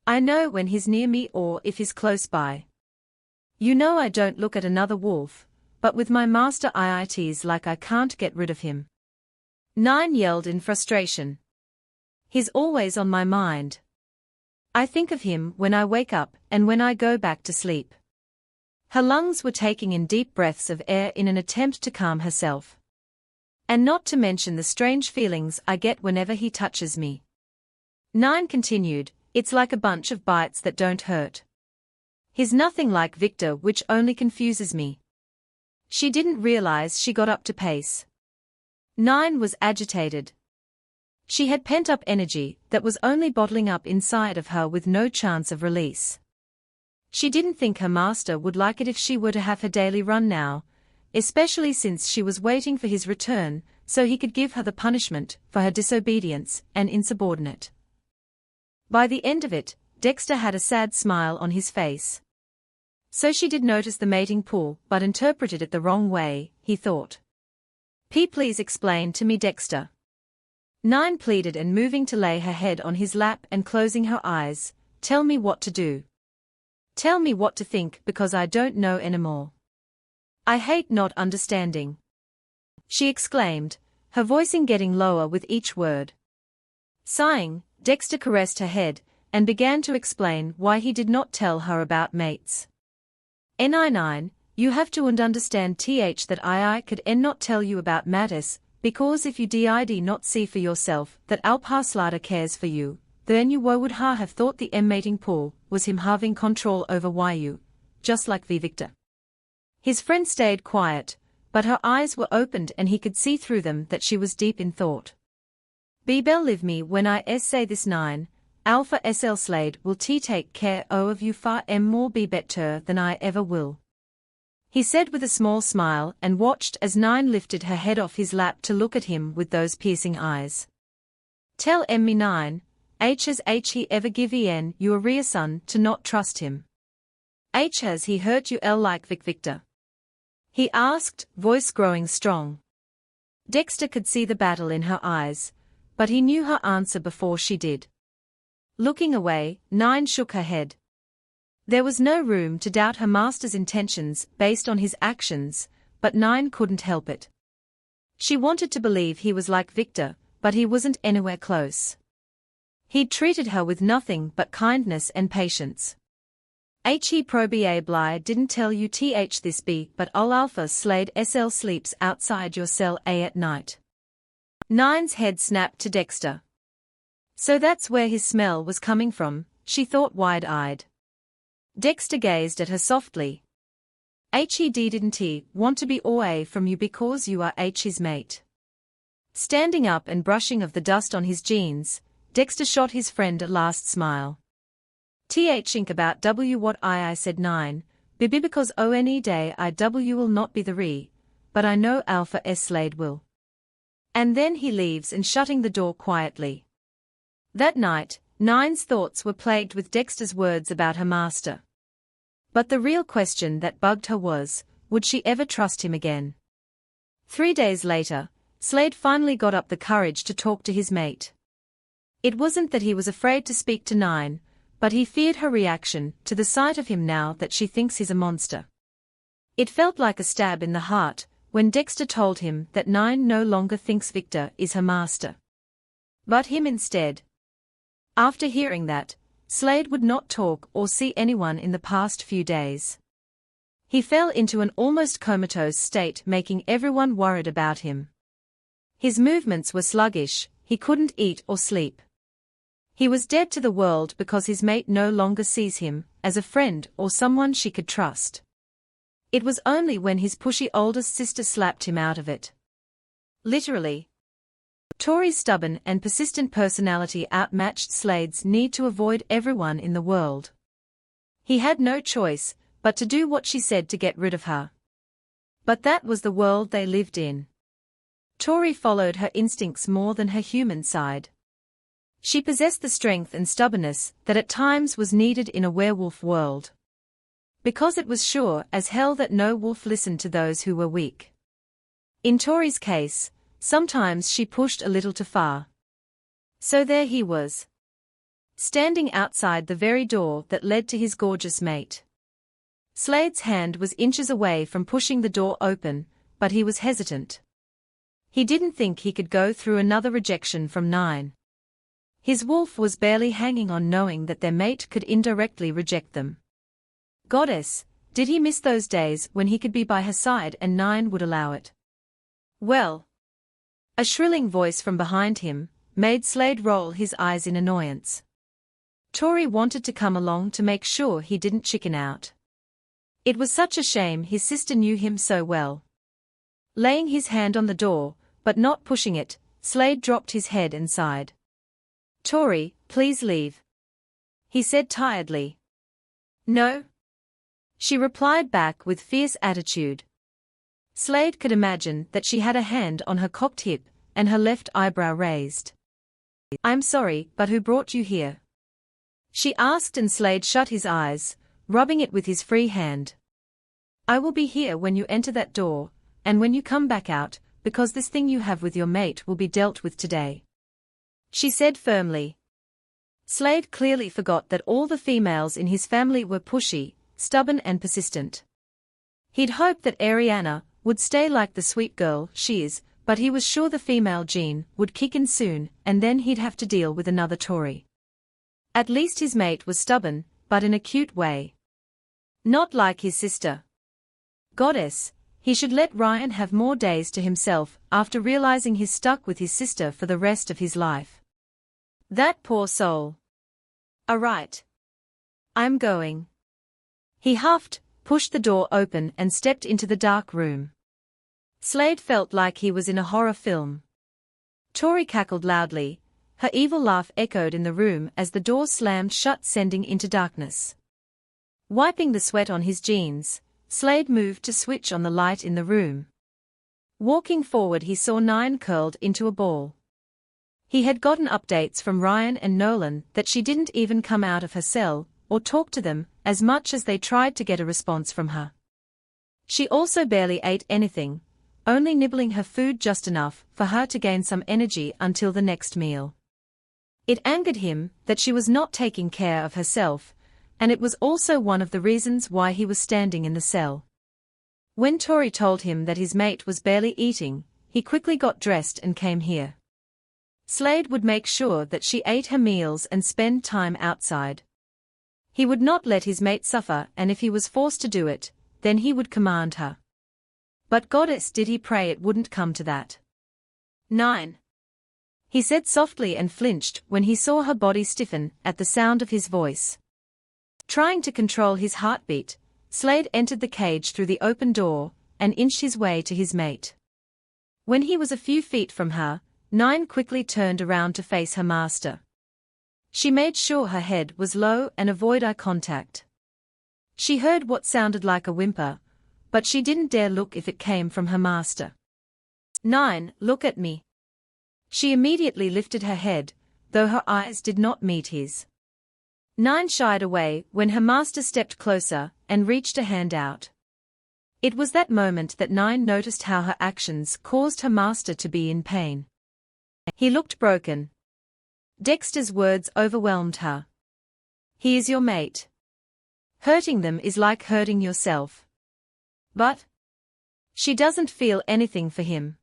I know when he's near me or if he's close by. You know I don't look at another wolf, but with my master it's like I can't get rid of him. 9 yelled in frustration. He's always on my mind. I think of him when I wake up and when I go back to sleep. Her lungs were taking in deep breaths of air in an attempt to calm herself. And not to mention the strange feelings I get whenever he touches me. 9 continued, it's like a bunch of bites that don't hurt. He's nothing like Victor, which only confuses me. She didn't realize she got up to pace. 9 was agitated. She had pent-up energy that was only bottling up inside of her with no chance of release. She didn't think her master would like it if she were to have her daily run now, especially since she was waiting for his return so he could give her the punishment for her disobedience and insubordinate. By the end of it, Dexter had a sad smile on his face. So she did notice the mating pool but interpreted it the wrong way, he thought. Please explain to me, Dexter. 9 pleaded, and moving to lay her head on his lap and closing her eyes, tell me what to do. Tell me what to think, because I don't know anymore. I hate not understanding. She exclaimed, her voicing getting lower with each word. Sighing, Dexter caressed her head and began to explain why he did not tell her about mates. N9, you have to understand that I could not tell you about matters, because if you did not see for yourself that Alpa Slade cares for you, then you would have thought the mating pool was him having control over you, just like the Victor. His friend stayed quiet, but her eyes were opened and he could see through them that she was deep in thought. Believe me when I say this, 9, Alpha SL Slade will take care of you far more be better than I ever will. he said with a small smile and watched as Nine lifted her head off his lap to look at him with those piercing eyes. Tell me Nine, has he ever given you a reason to not trust him? Has he hurt you like Victor? He asked, voice growing strong. Dexter could see the battle in her eyes, but he knew her answer before she did. Looking away, Nine shook her head. There was no room to doubt her master's intentions based on his actions, but Nine couldn't help it. She wanted to believe he was like Victor, but he wasn't anywhere close. He'd treated her with nothing but kindness and patience. He probably didn't tell you this be, but all Alpha Slade SL sleeps outside your cell at night. Nine's head snapped to Dexter. So that's where his smell was coming from, she thought wide-eyed. Dexter gazed at her softly. Didn't he want to be away from you because you are his mate? Standing up and brushing off the dust on his jeans, Dexter shot his friend a last smile. Think about what I said Nine, because any day will not be the but I know Alpha S Slade will. And then he leaves and shutting the door quietly. That night, Nine's thoughts were plagued with Dexter's words about her master. But the real question that bugged her was, would she ever trust him again? 3 days later, Slade finally got up the courage to talk to his mate. It wasn't that he was afraid to speak to Nine, but he feared her reaction to the sight of him now that she thinks he's a monster. It felt like a stab in the heart when Dexter told him that Nine no longer thinks Victor is her master, but him instead. After hearing that, Slade would not talk or see anyone in the past few days. He fell into an almost comatose state, making everyone worried about him. His movements were sluggish, he couldn't eat or sleep. He was dead to the world because his mate no longer sees him as a friend or someone she could trust. It was only when his pushy oldest sister slapped him out of it. Literally. Tori's stubborn and persistent personality outmatched Slade's need to avoid everyone in the world. He had no choice but to do what she said to get rid of her. But that was the world they lived in. Tori followed her instincts more than her human side. She possessed the strength and stubbornness that at times was needed in a werewolf world. Because it was sure as hell that no wolf listened to those who were weak. In Tori's case, sometimes she pushed a little too far. So there he was, standing outside the very door that led to his gorgeous mate. Slade's hand was inches away from pushing the door open, but he was hesitant. He didn't think he could go through another rejection from Nine. His wolf was barely hanging on knowing that their mate could indirectly reject them. Goddess, did he miss those days when he could be by her side and Nine would allow it? Well. A shrilling voice from behind him made Slade roll his eyes in annoyance. Tori wanted to come along to make sure he didn't chicken out. It was such a shame his sister knew him so well. Laying his hand on the door, but not pushing it, Slade dropped his head and sighed. Tori, please leave, he said tiredly. No. She replied back with fierce attitude. Slade could imagine that she had a hand on her cocked hip, and her left eyebrow raised. I'm sorry, but who brought you here? She asked, and Slade shut his eyes, rubbing it with his free hand. I will be here when you enter that door, and when you come back out, because this thing you have with your mate will be dealt with today, she said firmly. Slade clearly forgot that all the females in his family were pushy, stubborn and persistent. He'd hoped that Ariana would stay like the sweet girl she is, but he was sure the female gene would kick in soon, and then he'd have to deal with another Tori. At least his mate was stubborn, but in a cute way. Not like his sister. Goddess, he should let Ryan have more days to himself after realizing he's stuck with his sister for the rest of his life. That poor soul. Alright. I'm going. He huffed, pushed the door open and stepped into the dark room. Slade felt like he was in a horror film. Tori cackled loudly, her evil laugh echoed in the room as the door slammed shut, sending into darkness. Wiping the sweat on his jeans, Slade moved to switch on the light in the room. Walking forward, he saw 9 curled into a ball. He had gotten updates from Ryan and Nolan that she didn't even come out of her cell or talk to them as much as they tried to get a response from her. She also barely ate anything, only nibbling her food just enough for her to gain some energy until the next meal. It angered him that she was not taking care of herself, and it was also one of the reasons why he was standing in the cell. When Tori told him that his mate was barely eating, he quickly got dressed and came here. Slade would make sure that she ate her meals and spend time outside. He would not let his mate suffer, and if he was forced to do it, then he would command her. But goddess, did he pray it wouldn't come to that. 9. He said softly and flinched when he saw her body stiffen at the sound of his voice. Trying to control his heartbeat, Slade entered the cage through the open door and inched his way to his mate. When he was a few feet from her, 9 quickly turned around to face her master. She made sure her head was low and avoid eye contact. She heard what sounded like a whimper, but she didn't dare look if it came from her master. 9, look at me. She immediately lifted her head, though her eyes did not meet his. 9 shied away when her master stepped closer and reached a hand out. It was that moment that 9 noticed how her actions caused her master to be in pain. He looked broken. Dexter's words overwhelmed her. He is your mate. Hurting them is like hurting yourself. But she doesn't feel anything for him.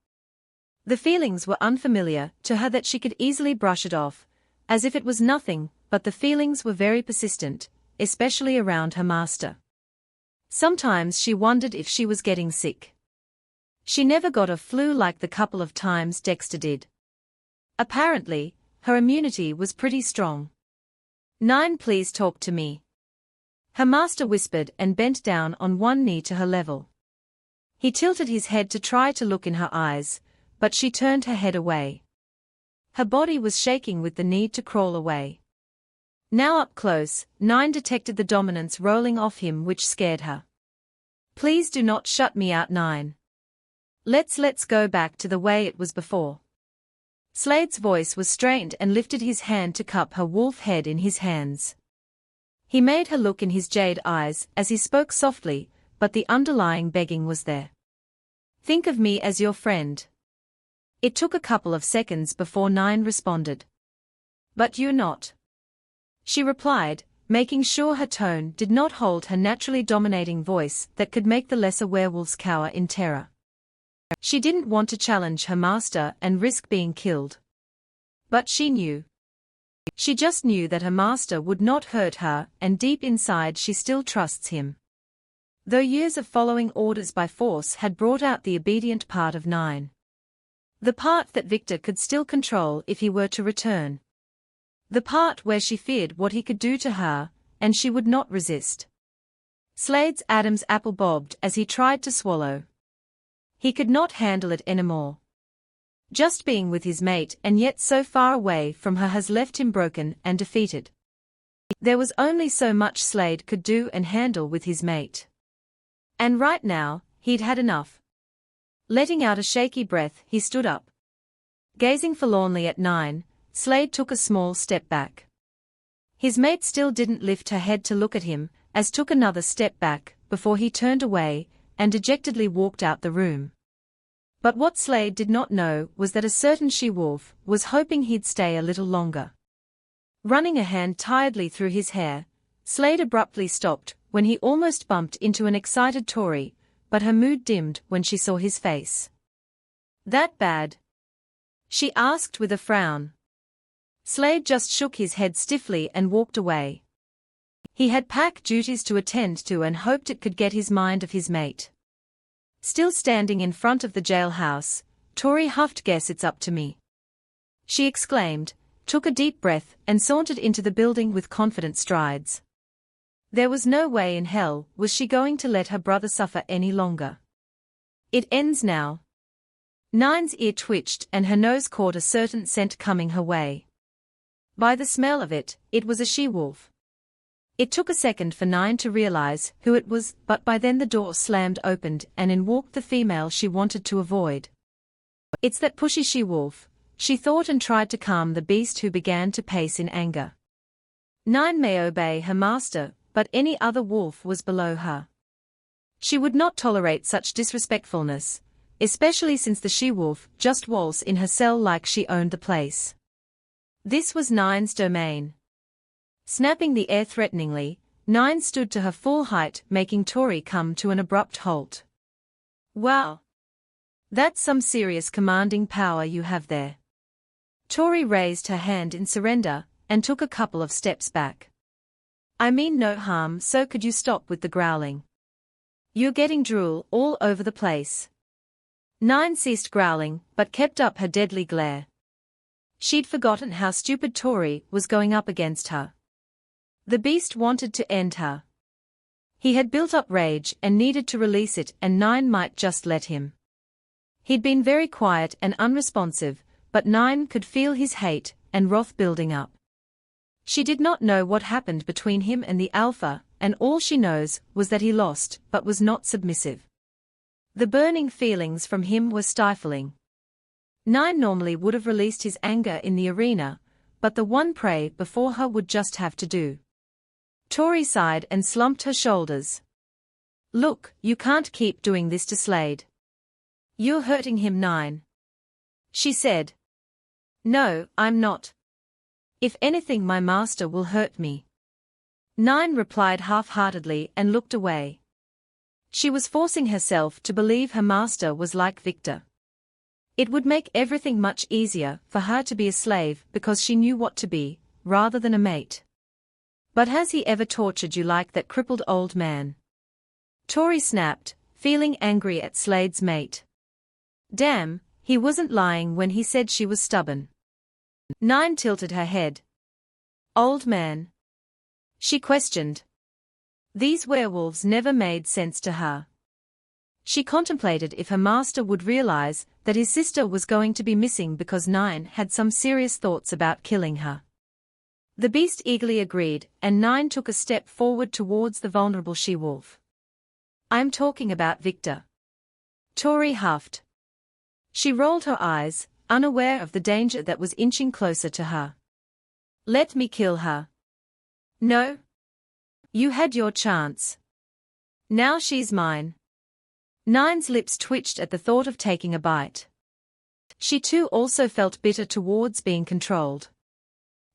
The feelings were unfamiliar to her that she could easily brush it off, as if it was nothing, but the feelings were very persistent, especially around her master. Sometimes she wondered if she was getting sick. She never got a flu like the couple of times Dexter did. Apparently, her immunity was pretty strong. 9, please talk to me. Her master whispered and bent down on one knee to her level. He tilted his head to try to look in her eyes, but she turned her head away. Her body was shaking with the need to crawl away. Now up close, 9 detected the dominance rolling off him, which scared her. Please do not shut me out, 9. Let's go back to the way it was before. Slade's voice was strained and lifted his hand to cup her wolf head in his hands. He made her look in his jade eyes as he spoke softly, but the underlying begging was there. Think of me as your friend. It took a couple of seconds before 9 responded. But you're not. She replied, making sure her tone did not hold her naturally dominating voice that could make the lesser werewolves cower in terror. She didn't want to challenge her master and risk being killed. But she knew. She just knew that her master would not hurt her, and deep inside she still trusts him. Though years of following orders by force had brought out the obedient part of 9. The part that Victor could still control if he were to return. The part where she feared what he could do to her, and she would not resist. Slade's Adam's apple bobbed as he tried to swallow. He could not handle it anymore. Just being with his mate and yet so far away from her has left him broken and defeated. There was only so much Slade could do and handle with his mate. And right now, he'd had enough. Letting out a shaky breath, he stood up. Gazing forlornly at 9, Slade took a small step back. His mate still didn't lift her head to look at him, as took another step back, before he turned away, and dejectedly walked out the room. But what Slade did not know was that a certain she-wolf was hoping he'd stay a little longer. Running a hand tiredly through his hair, Slade abruptly stopped when he almost bumped into an excited Tori, but her mood dimmed when she saw his face. That bad? She asked with a frown. Slade just shook his head stiffly and walked away. He had pack duties to attend to and hoped it could get his mind off his mate. Still standing in front of the jailhouse, Tori huffed, "Guess it's up to me," she exclaimed, took a deep breath and sauntered into the building with confident strides. There was no way in hell was she going to let her brother suffer any longer. It ends now. 9's ear twitched and her nose caught a certain scent coming her way. By the smell of it, it was a she-wolf. It took a second for Nine to realize who it was, but by then the door slammed opened and in walked the female she wanted to avoid. It's that pushy she-wolf, she thought, and tried to calm the beast, who began to pace in anger. Nine may obey her master, but any other wolf was below her. She would not tolerate such disrespectfulness, especially since the she-wolf just waltzed in her cell like she owned the place. This was Nine's domain. Snapping the air threateningly, Nine stood to her full height, making Tori come to an abrupt halt. Wow! That's some serious commanding power you have there. Tori raised her hand in surrender, and took a couple of steps back. I mean no harm, so could you stop with the growling? You're getting drool all over the place. Nine ceased growling, but kept up her deadly glare. She'd forgotten how stupid Tori was going up against her. The beast wanted to end her. He had built up rage and needed to release it, and Nine might just let him. He'd been very quiet and unresponsive, but Nine could feel his hate and wrath building up. She did not know what happened between him and the alpha, and all she knows was that he lost but was not submissive. The burning feelings from him were stifling. Nine normally would have released his anger in the arena, but the one prey before her would just have to do. Tori sighed and slumped her shoulders. Look, you can't keep doing this to Slade. You're hurting him, Nine, she said. No, I'm not. If anything, my master will hurt me. Nine replied half-heartedly and looked away. She was forcing herself to believe her master was like Victor. It would make everything much easier for her to be a slave because she knew what to be, rather than a mate. But has he ever tortured you like that crippled old man? Tori snapped, feeling angry at Slade's mate. Damn, he wasn't lying when he said she was stubborn. Nine tilted her head. Old man? She questioned. These werewolves never made sense to her. She contemplated if her master would realize that his sister was going to be missing because Nine had some serious thoughts about killing her. The beast eagerly agreed, and Nine took a step forward towards the vulnerable she-wolf. I'm talking about Victor. Tori huffed. She rolled her eyes, unaware of the danger that was inching closer to her. Let me kill her. No. You had your chance. Now she's mine. Nine's lips twitched at the thought of taking a bite. She too also felt bitter towards being controlled.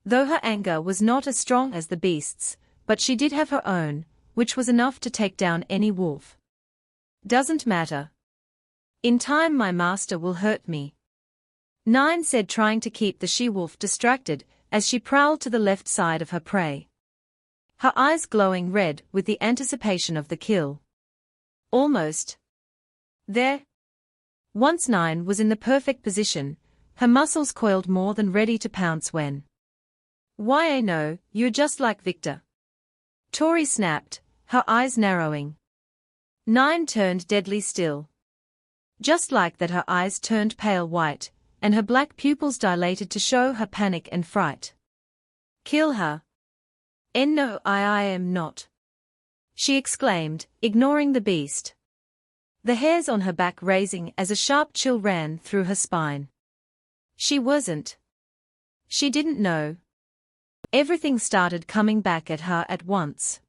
Though her anger was not as strong as the beast's, but she did have her own, which was enough to take down any wolf. Doesn't matter. In time my master will hurt me. Nine said, trying to keep the she-wolf distracted as she prowled to the left side of her prey. Her eyes glowing red with the anticipation of the kill. Almost. There. Once Nine was in the perfect position, her muscles coiled more than ready to pounce when. Why I know, you're just like Victor. Tori snapped, her eyes narrowing. Nine turned deadly still. Just like that, her eyes turned pale white, and her black pupils dilated to show her panic and fright. Kill her. No, I am not. She exclaimed, ignoring the beast. The hairs on her back raising as a sharp chill ran through her spine. She wasn't. She didn't know. Everything started coming back at her at once.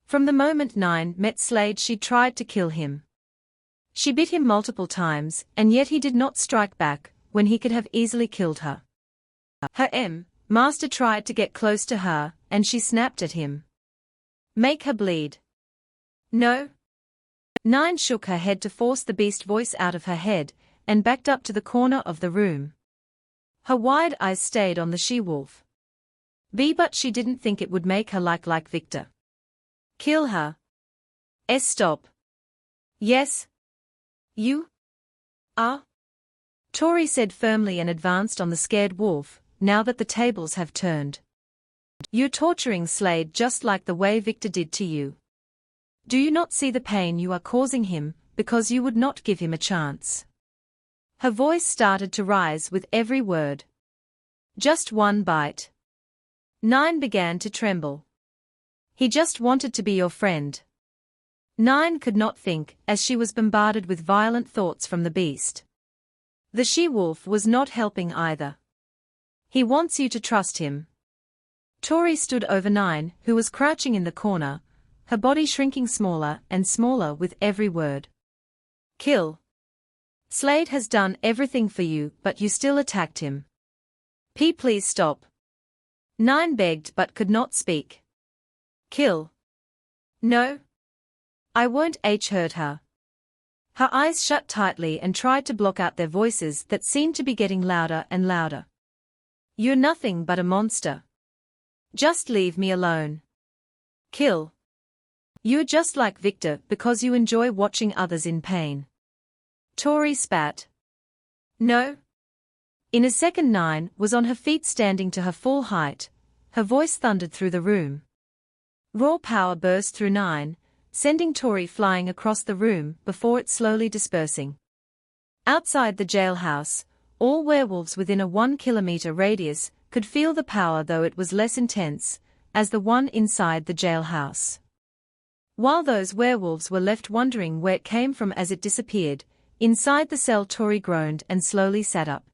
From the moment Nine met Slade, she tried to kill him. She bit him multiple times, and yet he did not strike back when he could have easily killed her. Her master tried to get close to her, and she snapped at him. Make her bleed. No. Nine shook her head to force the beast voice out of her head, and backed up to the corner of the room. Her wide eyes stayed on the she-wolf. But she didn't think it would make her like Victor. Kill her. Stop. Yes. You? are? Tori said firmly and advanced on the scared wolf, now that the tables have turned. You're torturing Slade just like the way Victor did to you. Do you not see the pain you are causing him, because you would not give him a chance? Her voice started to rise with every word. Just one bite. Nine began to tremble. He just wanted to be your friend. 9 could not think, as she was bombarded with violent thoughts from the beast. The she-wolf was not helping either. He wants you to trust him. Tori stood over 9, who was crouching in the corner, her body shrinking smaller and smaller with every word. Kill. Slade has done everything for you, but you still attacked him. Please stop. 9 begged but could not speak. Kill. No. I won't. Hurt her. Her eyes shut tightly and tried to block out their voices that seemed to be getting louder and louder. You're nothing but a monster. Just leave me alone. Kill. You're just like Victor because you enjoy watching others in pain. Tori spat. No. In a second 9 was on her feet standing to her full height, her voice thundered through the room. Raw power burst through 9, sending Tori flying across the room before it slowly dispersing. Outside the jailhouse, all werewolves within a 1-kilometer radius could feel the power, though it was less intense, as the one inside the jailhouse. While those werewolves were left wondering where it came from as it disappeared, inside the cell Tori groaned and slowly sat up.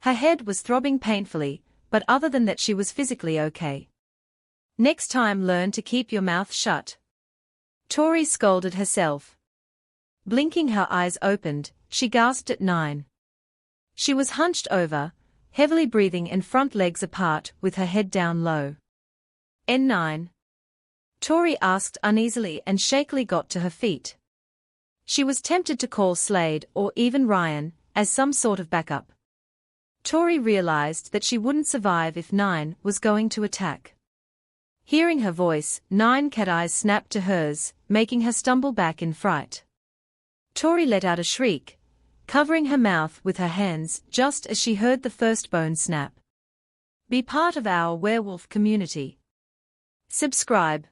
Her head was throbbing painfully, but other than that she was physically okay. Next time learn to keep your mouth shut. Tori scolded herself. Blinking, her eyes opened, she gasped at 9. She was hunched over, heavily breathing and front legs apart with her head down low. N9. Tori asked uneasily and shakily got to her feet. She was tempted to call Slade or even Ryan, as some sort of backup. Tori realized that she wouldn't survive if 9 was going to attack. Hearing her voice, 9 cat eyes snapped to hers, making her stumble back in fright. Tori let out a shriek, covering her mouth with her hands just as she heard the first bone snap. Be part of our werewolf community. Subscribe.